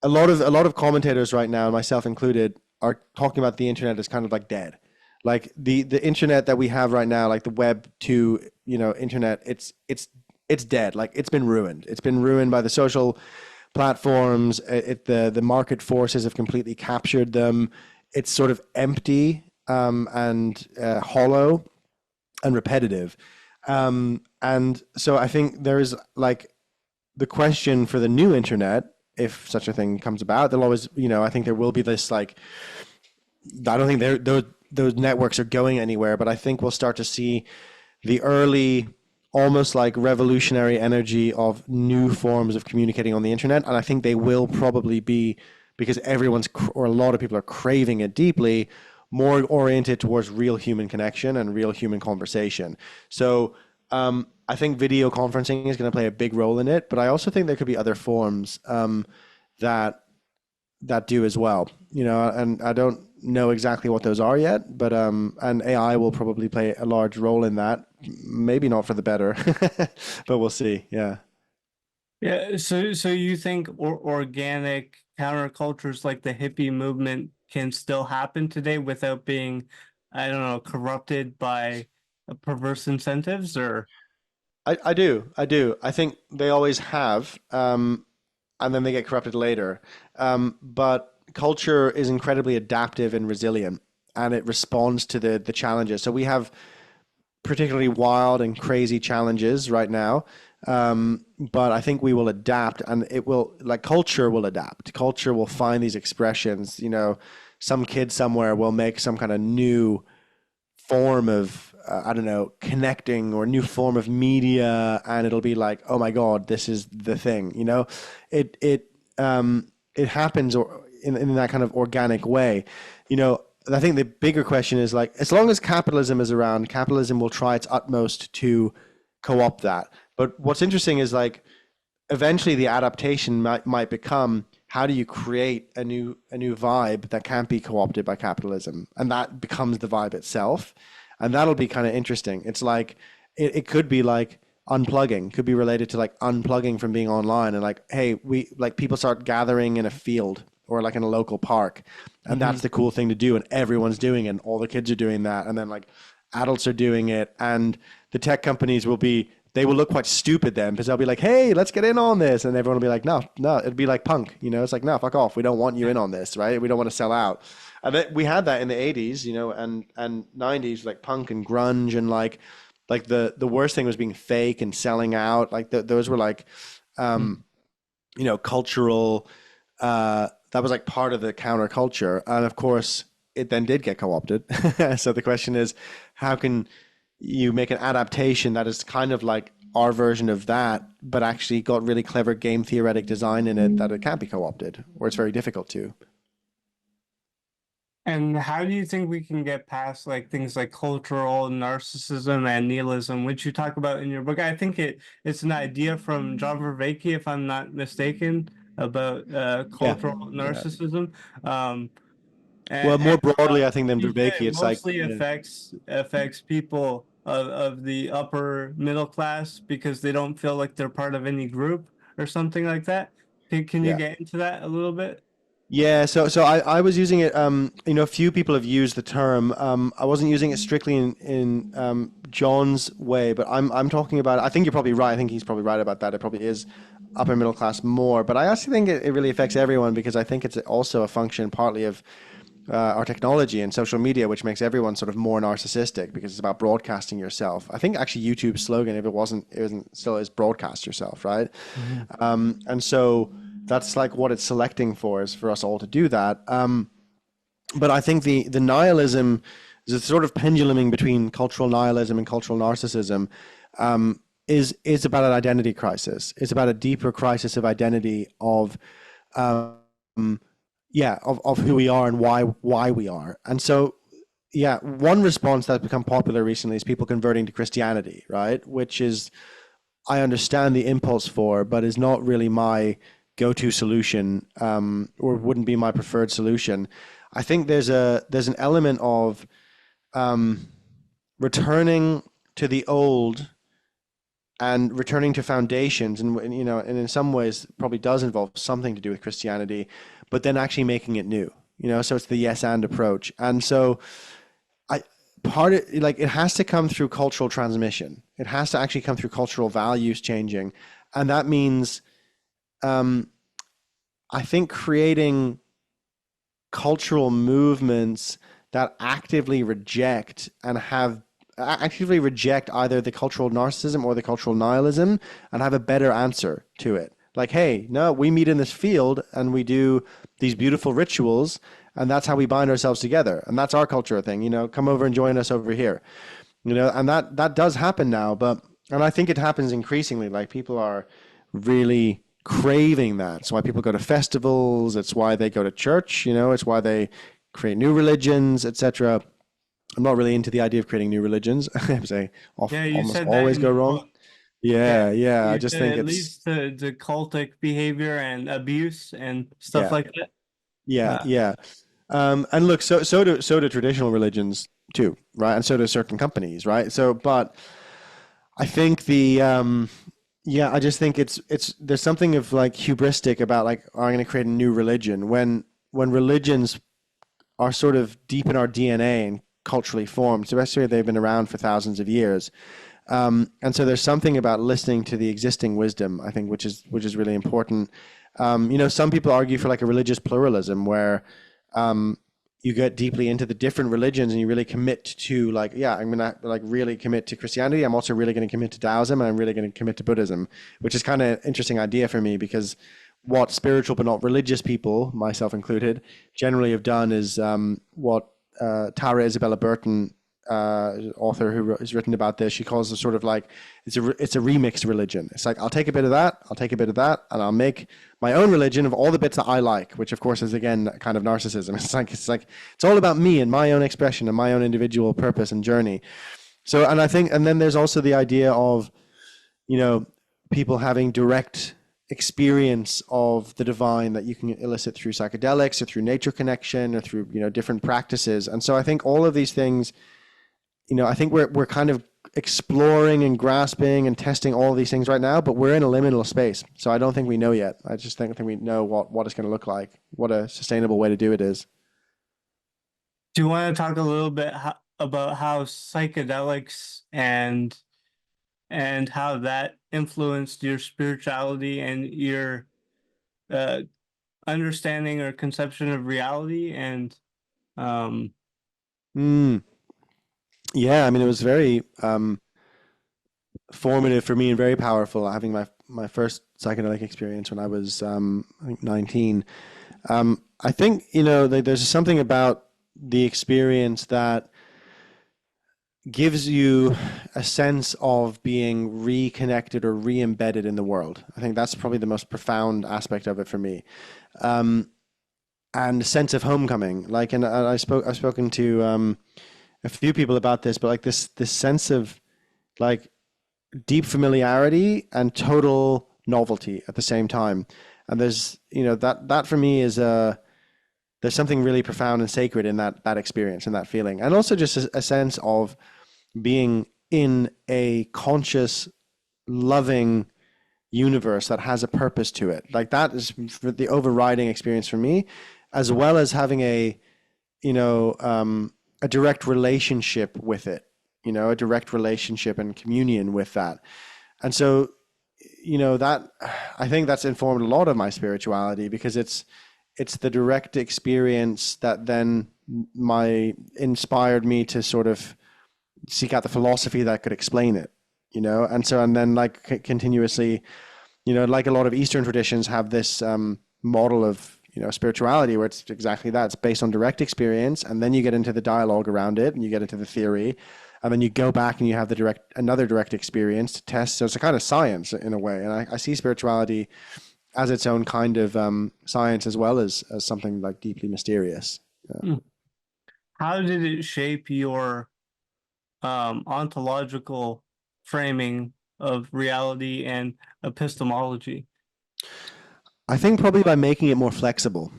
a lot of commentators right now, myself included, are talking about the internet as kind of like dead. Like the internet that we have right now, like the web 2, internet, it's dead. Like it's been ruined. It's been ruined by the social platforms. The market forces have completely captured them. It's sort of empty and hollow and repetitive. And so I think there's like the question for the new internet, if such a thing comes about, there'll always, I think there will be this like, I don't think those networks are going anywhere, but I think we'll start to see the early, almost like revolutionary energy of new forms of communicating on the internet. And I think they will probably be, because or a lot of people are craving it deeply, more oriented towards real human connection and real human conversation. So I think video conferencing is going to play a big role in it, but I also think there could be other forms that do as well. And I don't know exactly what those are yet, but and AI will probably play a large role in that. Maybe not for the better, but we'll see. Yeah. Yeah, so you think organic countercultures like the hippie movement can still happen today without being, I don't know, corrupted by perverse incentives or I do. I do. I think they always have, and then they get corrupted later. But culture is incredibly adaptive and resilient, and it responds to the challenges. So we have particularly wild and crazy challenges right now. But I think we will adapt, and it will, like, culture will adapt. Culture will find these expressions. Some kid somewhere will make some kind of new form I don't know, connecting or a new form of media, and it'll be like, oh my God, this is the thing. It happens or in that kind of organic way. I think the bigger question is like, as long as capitalism is around, capitalism will try its utmost to co-opt that. But what's interesting is like, eventually the adaptation might become, how do you create a new vibe that can't be co-opted by capitalism, and that becomes the vibe itself, and that'll be kind of interesting. It's like it could be like unplugging, could be related to like unplugging from being online, and like, hey, we like people start gathering in a field or like in a local park, and Hmm. that's the cool thing to do, and everyone's doing it, and all the kids are doing that, and then like adults are doing it, and the tech companies they will look quite stupid then, because they'll be like, hey, let's get in on this. And everyone will be like, no, no, it'd be like punk. It's like, no, fuck off. We don't want you in on this, right? We don't want to sell out. And we had that in the 80s, and 90s, like punk and grunge, and like the worst thing was being fake and selling out. Like those were like, cultural, that was like part of the counterculture. And of course, it then did get co-opted. So the question is, how can you make an adaptation that is kind of like our version of that, but actually got really clever game theoretic design in it that it can't be co-opted, or it's very difficult to. And how do you think we can get past like things like cultural narcissism and nihilism, which you talk about in your book? I think it's an idea from John Vervaeke, if I'm not mistaken, about Yeah. cultural Yeah. narcissism. Um, Well, more and broadly, I think than you said Vervaeke, it it's like, mostly yeah, affects people of the upper middle class because they don't feel like they're part of any group or something like that. Can you yeah. get into that a little bit? Yeah, so I was using it. A few people have used the term. I wasn't using it strictly in John's way, but I'm talking about. I think you're probably right. I think he's probably right about that. It probably is upper middle class more, but I actually think it really affects everyone, because I think it's also a function partly of our technology and social media, which makes everyone sort of more narcissistic because it's about broadcasting yourself. I think actually YouTube's slogan, if it wasn't still is broadcast yourself, right? Mhm. And so that's like what it's selecting for, is for us all to do that. But I think the nihilism is a sort of penduluming between cultural nihilism and cultural narcissism. Is about an identity crisis. It's about a deeper crisis of identity, of of who we are and why we are. And so yeah, one response that's become popular recently is people converting to Christianity, right? Which is, I understand the impulse for, but is not really my go-to solution, or wouldn't be my preferred solution. I think there's an element of returning to the old and returning to foundations, and in some ways probably does involve something to do with Christianity, but then actually making it new. So it's the yes and approach, and so I part of like, it has to come through cultural transmission. It has to actually come through cultural values changing, and that means I think creating cultural movements that actively reject either the cultural narcissism or the cultural nihilism, and have a better answer to it. Like, hey, no, we meet in this field and we do these beautiful rituals, and that's how we bind ourselves together, and that's our culture thing. Come over and join us over here. And that does happen now, and I think it happens increasingly. Like, people are really craving that. It's why people go to festivals. It's why they go to church. It's why they create new religions, etc. I'm not really into the idea of creating new religions. They Yeah, you almost said that always in go your wrong. book. Yeah, Yeah, yeah. I you just said think it it's, leads to cultic behavior and abuse and stuff yeah, like that. yeah, Uh, yeah. And look, so do traditional religions too, right? And so do certain companies, right? So, but I think yeah, I just think it's there's something of like hubristic about like, oh, I'm going to create a new religion, when religions are sort of deep in our DNA and culturally formed, especially if they've been around for thousands of years. And so there's something about listening to the existing wisdom, I think, which is really important. Some people argue for like a religious pluralism, where you get deeply into the different religions and you really commit to, like, yeah, I'm gonna like really commit to Christianity. I'm also really going to commit to Taoism, and I'm really going to commit to Buddhism, which is kind of interesting idea for me, because what spiritual but not religious people, myself included, generally have done is what Tara Isabella Burton author who has written about this. She calls it sort of like it's a remixed religion. It's like I'll take a bit of that, I'll take a bit of that, and I'll make my own religion of all the bits that I like, which of course is again kind of narcissism. It's all about me and my own expression and my own individual purpose and journey. So, and I think, and then there's also the idea of, you know, people having direct experience of the divine that you can elicit through psychedelics or through nature connection or through, you know, different practices. And so I think all of these things, you know, I think we're kind of exploring and grasping and testing all of these things right now, but we're in a liminal space. So I don't think we know yet. I just think we know what it's going to look like, what a sustainable way to do it is. Do you want to talk a little bit about how psychedelics and how that influenced your spirituality and your uh, understanding or conception of reality? And um, Mm, yeah, I mean, it was very formative for me and very powerful having my first psychedelic experience when I was I think 19. I think, you know, there's something about the experience that gives you a sense of being reconnected or re-embedded in the world. I think that's probably the most profound aspect of it for me. Um, and a sense of homecoming. Like, and I've spoken to a few people about this, but like this sense of like deep familiarity and total novelty at the same time. And there's, you know, that for me is there's something really profound and sacred in that experience and that feeling. And also just a sense of being in a conscious, loving universe that has a purpose to it. Like that is the overriding experience for me, as well as having you know, a direct relationship with it, you know, a direct relationship and communion with that. And so, you know, that I think that's informed a lot of my spirituality because it's the direct experience that then my inspired me to sort of seek out the philosophy that could explain it, you know. And so, and then like continuously, you know, like a lot of Eastern traditions have this model of, you know, spirituality where it's exactly that. It's based on direct experience, and then you get into the dialogue around it, and you get into the theory, and then you go back and you have another direct experience to test. So it's a kind of science in a way, and I see spirituality as its own kind of science as well as something like deeply mysterious. Yeah. how did it shape your ontological framing of reality and epistemology? I think probably by making it more flexible.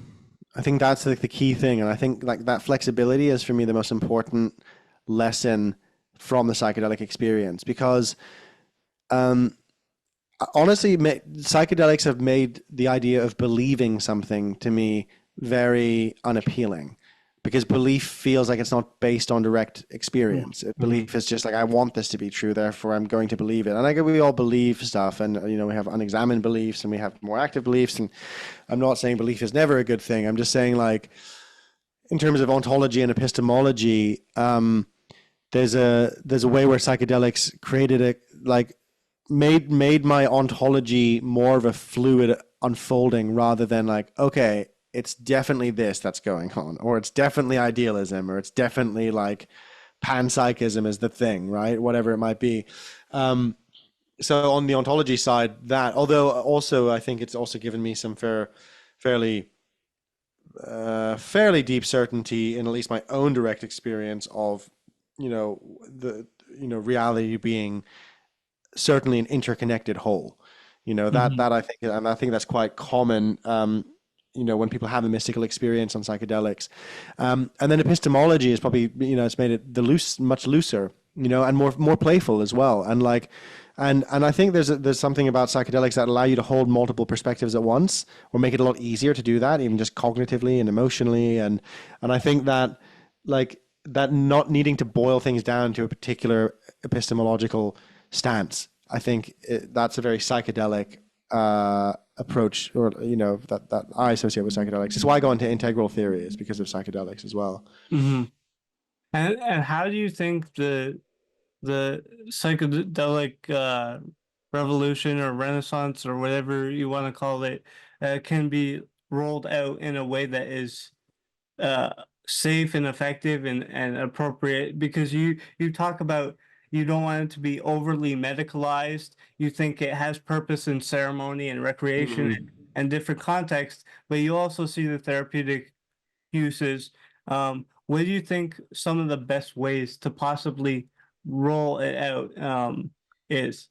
I think that's like the key thing, and I think like that flexibility is for me the most important lesson from the psychedelic experience because um, honestly, psychedelics have made the idea of believing something to me very unappealing because belief feels like it's not based on direct experience. Mm-hmm. Belief is just like, I want this to be true, therefore I'm going to believe it. And I get we all believe stuff, and you know, we have unexamined beliefs and we have more active beliefs. And I'm not saying belief is never a good thing. I'm just saying, like, in terms of ontology and epistemology, there's a way where psychedelics created a like made my ontology more of a fluid unfolding rather than like, okay, it's definitely this that's going on, or it's definitely idealism, or it's definitely like panpsychism is the thing, right? Whatever it might be. Um, so on the ontology side, that although also I think it's also given me some fairly fairly deep certainty in at least my own direct experience of, you know, the reality being certainly an interconnected whole. You know, Mm-hmm. that I think, and I think that's quite common. You know, when people have a mystical experience on psychedelics, and then epistemology is probably, you know, it's made it much looser, you know, and more playful as well. And like, and I think there's something about psychedelics that allow you to hold multiple perspectives at once, or make it a lot easier to do that, even just cognitively and emotionally. And I think that like that not needing to boil things down to a particular epistemological stance. I think that's a very psychedelic approach, or you know, that I associate with psychedelics. It's why I go into integral theory is because of psychedelics as well. Mm-hmm. And how do you think the psychedelic revolution or renaissance or whatever you want to call it can be rolled out in a way that is uh, safe and effective and appropriate because you talk about you don't want it to be overly medicalized. You think it has purpose in ceremony and recreation Mhm. and different contexts, but you also see the therapeutic uses. What do you think some of the best ways to possibly roll it out is?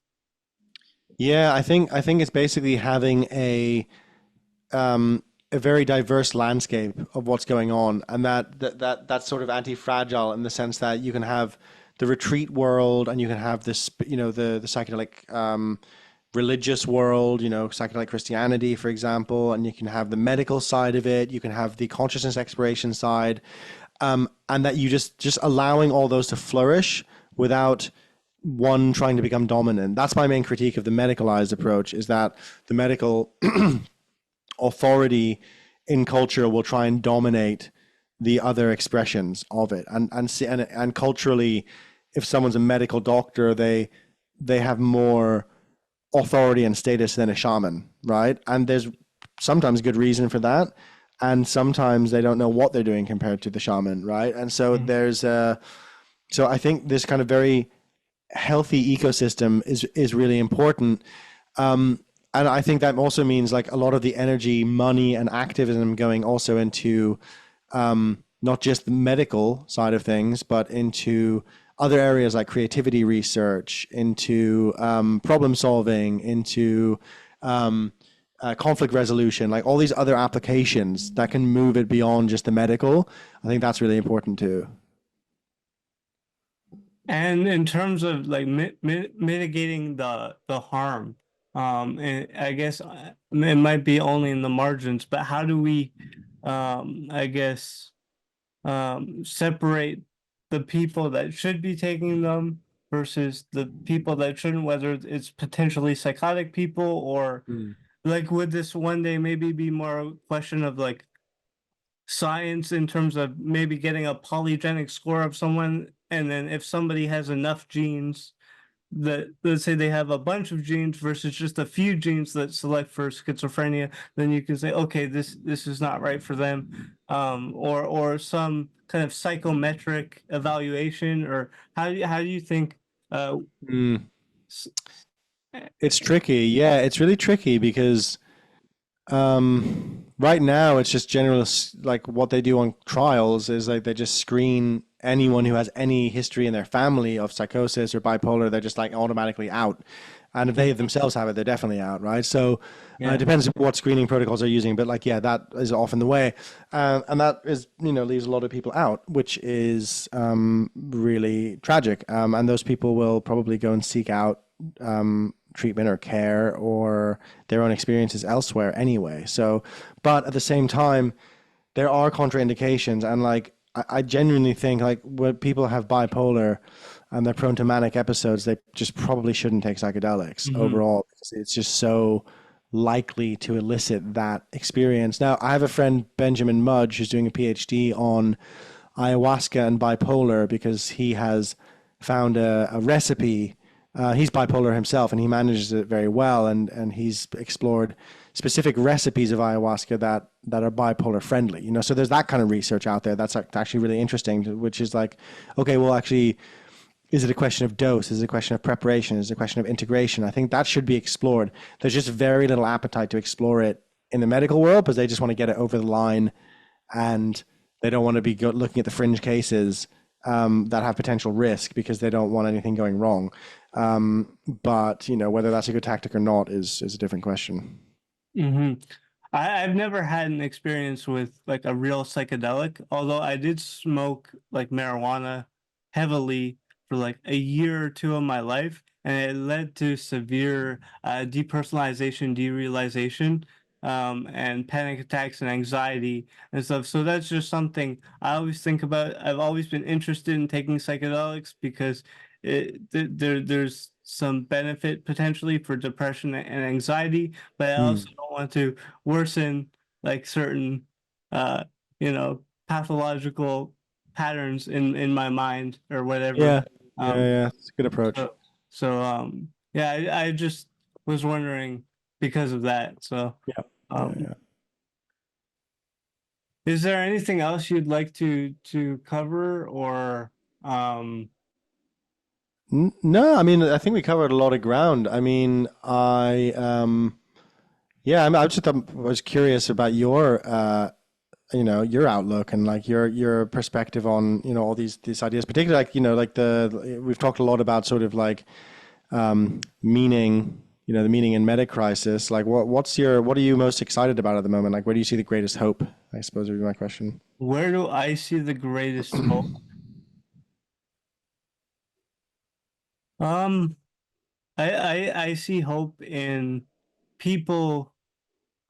Yeah, I think it's basically having a very diverse landscape of what's going on, and that's sort of anti-fragile in the sense that you can have the retreat world, and you can have this, the psychedelic religious world, psychedelic Christianity, for example, and you can have the medical side of it, you can have the consciousness exploration side, and that you just allowing all those to flourish without one trying to become dominant. That's my main critique of the medicalized approach, is that the medical authority in culture will try and dominate the other expressions of it, and culturally, if someone's a medical doctor, they have more authority and status than a shaman, right? And there's sometimes good reason for that, and sometimes they don't know what they're doing compared to the shaman, right? And so so I think this kind of very healthy ecosystem is really important. And I think that also means like a lot of the energy, money, and activism going also into not just the medical side of things, but into other areas like creativity research, into problem solving, into conflict resolution, like all these other applications that can move it beyond just the medical. I think that's really important too. And in terms of like mitigating the harm, and I guess it might be only in the margins, but how do we, I guess, separate the people that should be taking them versus the people that shouldn't, whether it's potentially psychotic people or Mm. like would this one day maybe be more a question of like science in terms of maybe getting a polygenic score of someone, and then if somebody has enough genes that let's say they have a bunch of genes versus just a few genes that select for schizophrenia, then you can say, okay, this is not right for them, or some kind of psychometric evaluation, or how do you think uh, Mm. s- It's tricky. Yeah, it's really tricky because right now, it's just general, like what they do on trials is like they just screen anyone who has any history in their family of psychosis or bipolar. They're just like automatically out. And if they themselves have it, they're definitely out, right? So it yeah. depends what screening protocols they're using, but like, yeah, that is often the way. And that is, leaves a lot of people out, which is really tragic. And those people will probably go and seek out treatment or care or their own experiences elsewhere anyway. So, but at the same time, there are contraindications, and like I genuinely think like when people have bipolar and they're prone to manic episodes, they just probably shouldn't take psychedelics Hmm. overall, because it's just so likely to elicit that experience. Now, I have a friend, Benjamin Mudge, who's doing a PhD on ayahuasca and bipolar because he has found a recipe. He's bipolar himself, and he manages it very well. And he's explored specific recipes of ayahuasca that are bipolar friendly. So there's that kind of research out there that's actually really interesting. Which is like, okay, well, actually, is it a question of dose? Is it a question of preparation? Is it a question of integration? I think that should be explored. There's just very little appetite to explore it in the medical world because they just want to get it over the line, and they don't want to be looking at the fringe cases that have potential risk because they don't want anything going wrong. But whether that's a good tactic or not is a different question. Hmm. I've never had an experience with like a real psychedelic, although I did smoke like marijuana heavily for like a year or two of my life, and it led to severe depersonalization, derealization, and panic attacks and anxiety and stuff. So that's just something I always think about. I've always been interested in taking psychedelics because there's some benefit potentially for depression and anxiety, but I also Hmm. don't want to worsen like certain uh pathological patterns in my mind or whatever. Yeah, yeah, Um yeah. It's a good approach. so yeah, I just was wondering because of that. So Yeah, yeah, um yeah. Is there anything else you'd like to cover or um No, I mean, I think we covered a lot of ground. I mean, yeah, I just was curious about your, your outlook and like your perspective on, all these ideas, particularly like, like we've talked a lot about sort of like meaning, the meaning in meta crisis. Like, what are you most excited about at the moment? Like, where do you see the greatest hope? I suppose would be my question. where do I see the greatest hope? Um, I see hope in people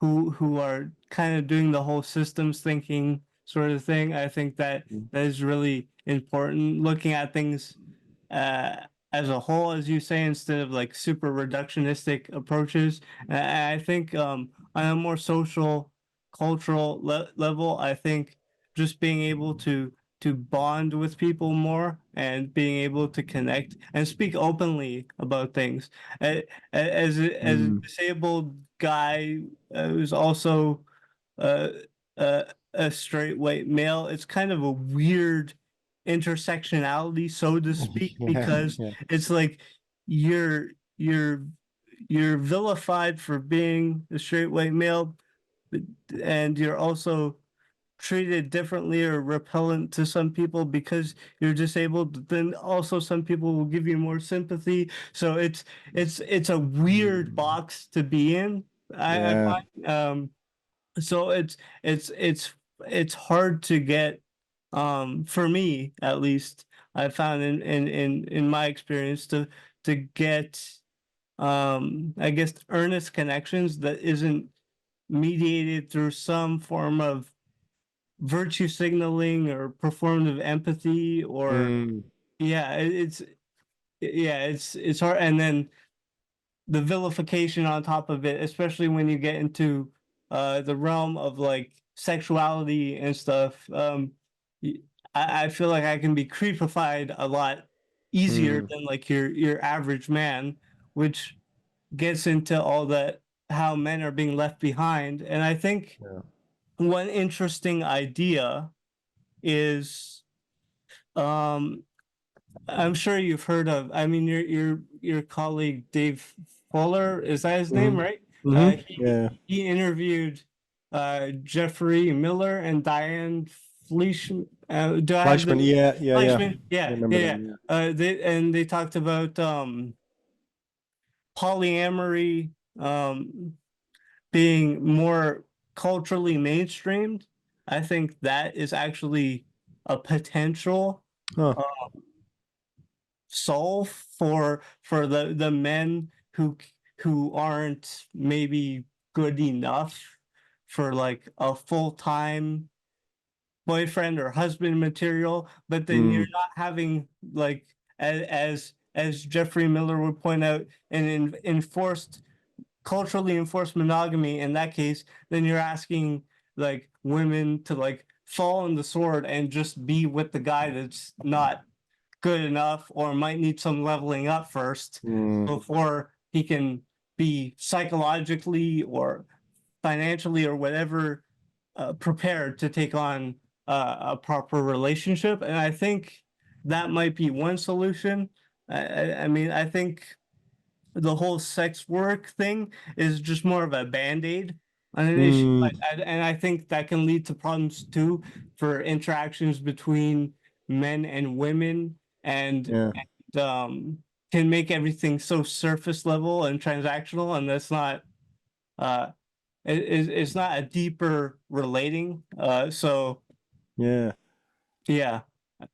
who are kind of doing the whole systems thinking sort of thing. I think that that is really important. Looking at things uh, as a whole, as you say, instead of like super reductionistic approaches. I think on a more social, cultural level, I think just being able to bond with people more and being able to connect and speak openly about things. As a Mm. disabled guy who's also uh, uh, a straight white male, it's kind of a weird intersectionality, so to speak, Yeah, because yeah. it's like you're you're you're vilified for being a straight white male, and you're also treated differently or repellent to some people because you're disabled, then also some people will give you more sympathy. So it's a weird Mm. box to be in, I Yeah. find. So it's it's it's hard to get for me at least, I found in my experience to get I guess earnest connections that isn't mediated through some form of virtue signaling or performative empathy or Mm. yeah it's hard, and then the vilification on top of it, especially when you get into the realm of like sexuality and stuff. I feel like I can be creepified a lot easier Mm. than like your average man, which gets into all that how men are being left behind. And I think Yeah. one interesting idea is um I'm sure you've heard of, I mean, your colleague Dave Fuller, is that his name, Mm. right? Hmm. Yeah. He interviewed Jeffrey Miller and Diane Fleischman. Do I have Fleischman. the Yeah. Yeah. Yeah. Fleischman? I Yeah, remember yeah, yeah. them. Yeah. They talked about polyamory being more culturally mainstreamed. I think that is actually a potential Oh. uh, solve for the men who aren't maybe good enough for like a full-time boyfriend or husband material, but then you're Mm. not having like as Jeffrey Miller would point out an enforced culturally enforced monogamy in that case, then you're asking like women to like fall on the sword and just be with the guy that's not good enough or might need some leveling up first Mm. before he can be psychologically or financially or whatever prepared to take on a proper relationship. And I think that might be one solution. I mean, I think the whole sex work thing is just more of a band-aid on an issue. Mm. And I think that can lead to problems too for interactions between men and women Yeah. and can make everything so surface level and transactional, and that's not uh it's not a deeper relating. So Yeah. yeah.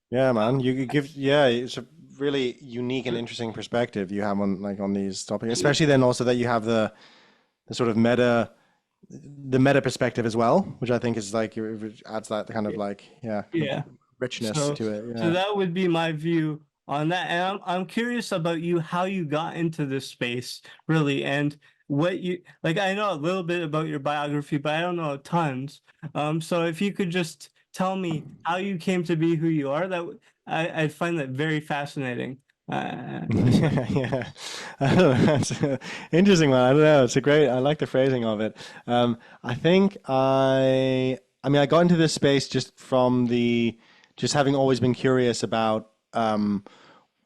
Yeah, man. You give, yeah, it's a really unique and interesting perspective you have on like on these topics, especially then also that you have the sort of the meta perspective as well, which I think is like it adds that kind of like, yeah, kind of Yeah. richness So, to it. so Yeah. that would be my view on that. And I'm curious about you, how you got into this space, really, and what you like. I know a little bit about your biography, but I don't know tons. So if you could just tell me how you came to be who you are, I find that very fascinating. So Yeah, I don't know. That's an interesting one. I don't know. It's a great. I like the phrasing of it. I think I I mean, I got into this space just from just having always been curious about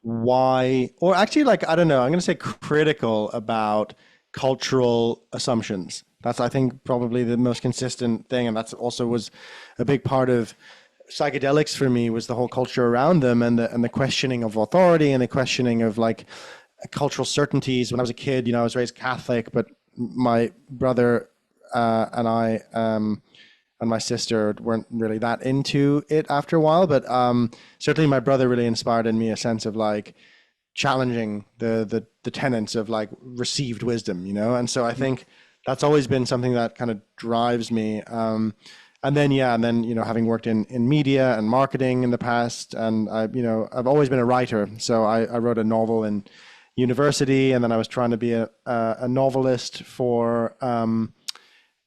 why, or actually, like, I don't know, I'm going to say critical about cultural assumptions. That's, I think, probably the most consistent thing. And that's also was a big part of psychedelics for me, was the whole culture around them, and the questioning of authority, and the questioning of like cultural certainties. When I was a kid, I was raised Catholic, but my brother and I and my sister weren't really that into it after a while. But certainly, my brother really inspired in me a sense of like challenging the tenets of like received wisdom, And so I think that's always been something that kind of drives me. And then yeah, and then having worked in media and marketing in the past, and I've always been a writer. So I wrote a novel in university, and then I was trying to be a novelist for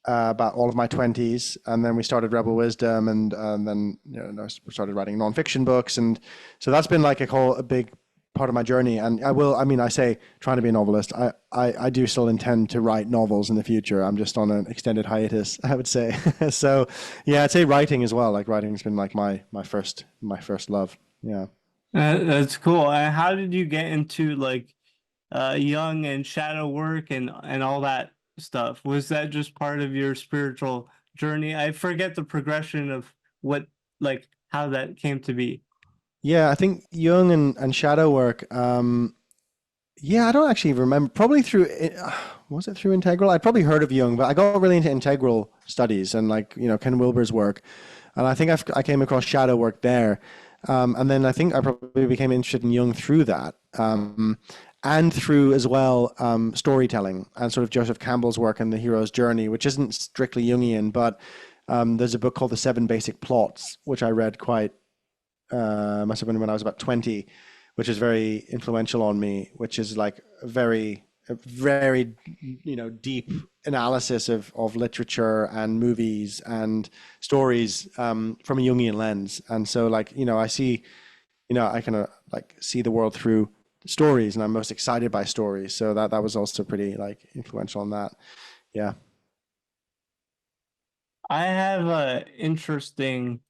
about all of my 20s, and then we started Rebel Wisdom, and then I started writing nonfiction books, and so that's been like a big part of my journey. And I say trying to be a novelist. I do still intend to write novels in the future. I'm just on an extended hiatus, I would say. So yeah, I'd say writing as well. Like writing's been like my first love. Yeah. That's cool. And how did you get into like Jung and shadow work and all that stuff? Was that just part of your spiritual journey? I forget the progression of what like how that came to be. Yeah, I think Jung and shadow work. Yeah, I don't actually remember. Probably through, was it through Integral? I'd probably heard of Jung, but I got really into integral studies and like, Ken Wilber's work. And I think I came across shadow work there. And then I think I probably became interested in Jung through that. And through as well storytelling and sort of Joseph Campbell's work and the hero's journey, which isn't strictly Jungian, but there's a book called The Seven Basic Plots, which I read must have been when I was about 20, which is very influential on me, which is like a very, deep analysis of literature and movies and stories from a Jungian lens. And so like, I see, I kind of like see the world through stories, and I'm most excited by stories. So that was also pretty like influential on that. Yeah. I have a interesting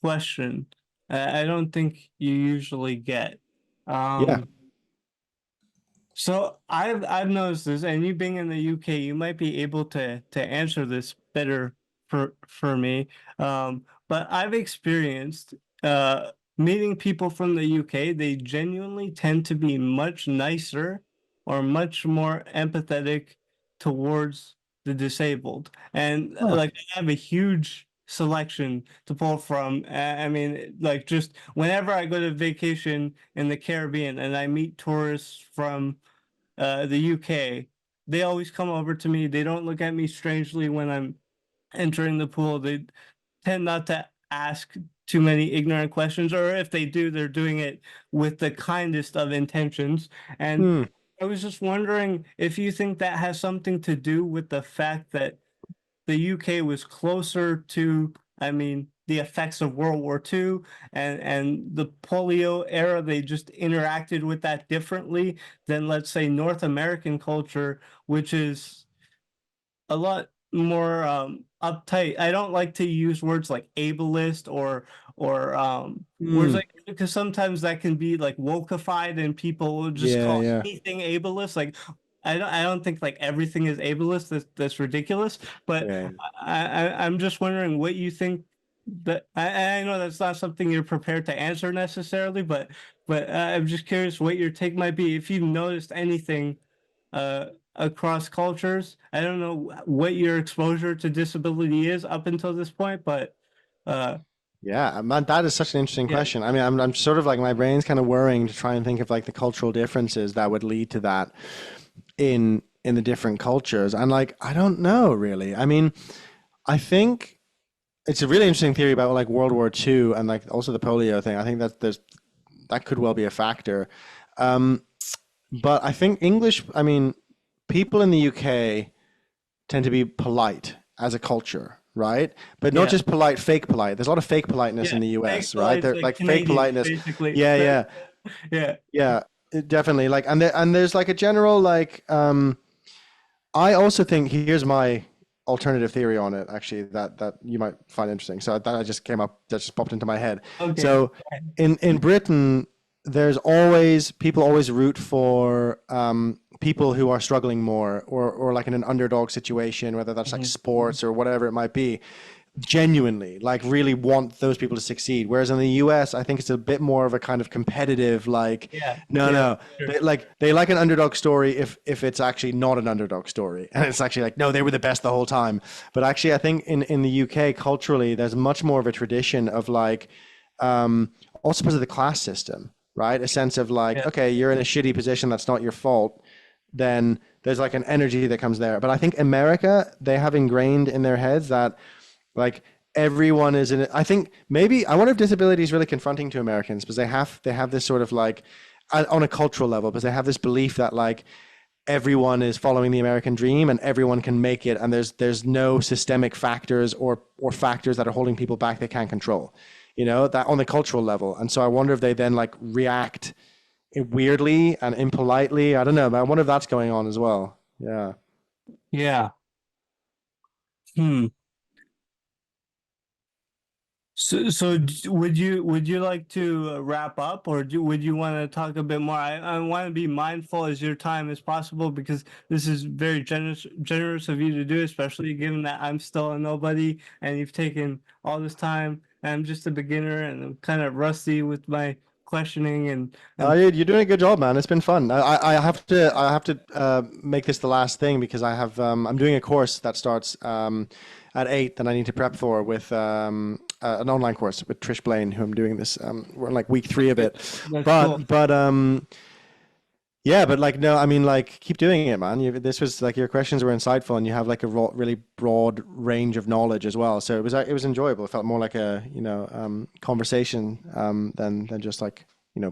question. I don't think you usually get. Yeah. Um, So I've noticed this, and you being in the UK, you might be able to answer this better for me. But I've experienced meeting people from the UK. They genuinely tend to be much nicer or much more empathetic towards the disabled, and Huh. like I have a huge selection to pull from. I mean, like just whenever I go to vacation in the Caribbean and I meet tourists from the UK, they always come over to me. They don't look at me strangely when I'm entering the pool. They tend not to ask too many ignorant questions, or if they do, they're doing it with the kindest of intentions. And Hmm. I was just wondering if you think that has something to do with the fact that the UK was closer to, I mean, the effects of World War II and the polio era, they just interacted with that differently than, let's say, North American culture, which is a lot more uptight. I don't like to use words like ableist or words Hmm. like because sometimes that can be like wokeified and people will just Yeah. call Yeah. anything ableist. Like I don't think like everything is ableist. That's ridiculous. But Yeah. I'm just wondering what you think that I know that's not something you're prepared to answer necessarily, but I'm just curious what your take might be if you've noticed anything across cultures. I don't know what your exposure to disability is up until this point, but uh, Yeah, man, that is such an interesting yeah, question. I mean, I'm sort of like my brain's kind of whirring to try and think of like the cultural differences that would lead to that in the different cultures. And like, I don't know really. I mean, I think it's a really interesting theory about like World War II and like also the polio thing. I think that could well be a factor. Um, but I think I mean, people in the UK tend to be polite as a culture, right? But not yeah, just polite, fake polite. There's a lot of fake politeness yeah. in the Fake US, right? polite's They're like like fake Canadian, politeness. basically. Yeah, yeah, Yeah, yeah, definitely. Like, and there's like a general like, I also think here's my alternative theory on it actually that you might find interesting. So that that just popped into my head. Okay. So in Britain, there's always people always root for people who are struggling more or like in an underdog situation, whether that's like Mhm. sports or whatever it might be, genuinely like really want those people to succeed. Whereas in the US, I think it's a bit more of a kind of competitive, like, Yeah. no, Yeah. no, Sure. they like an underdog story if it's actually not an underdog story, and it's actually like, no, they were the best the whole time. But actually, I think in the UK culturally, there's much more of a tradition of like, also because of the class system, right? A sense of like, Yeah. okay, you're in a shitty position, that's not your fault. Then there's like an energy that comes there. But I think America, they have ingrained in their heads that like everyone is in it. I think maybe I wonder if disability is really confronting to Americans because they have this sort of like on a cultural level because they have this belief that like everyone is following the American dream and everyone can make it and there's no systemic factors or factors that are holding people back they can't control. You know, that on the cultural level. And so I wonder if they then like react weirdly and impolitely. I don't know, but I wonder if that's going on as well. Yeah. Yeah. Hmm. So, would you like to wrap up, or would you want to talk a bit more? I want to be mindful as your time as possible because this is very generous of you to do, especially given that I'm still a nobody and you've taken all this time. And I'm just a beginner and I'm kind of rusty with my questioning and You're doing a good job, man. It's been fun. I have to make this the last thing because I'm doing a course that starts at 8 that I need to prep for with an online course with Trish Blaine, who I'm doing this. We're in like week 3 of it, that's cool. but yeah, but like no, I mean like keep doing it, man. This was like your questions were insightful, and you have like a really broad range of knowledge as well. So it was enjoyable. It felt more like a conversation than just like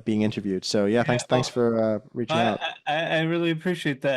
being interviewed. So yeah, Yeah, thanks for reaching out. I really appreciate that.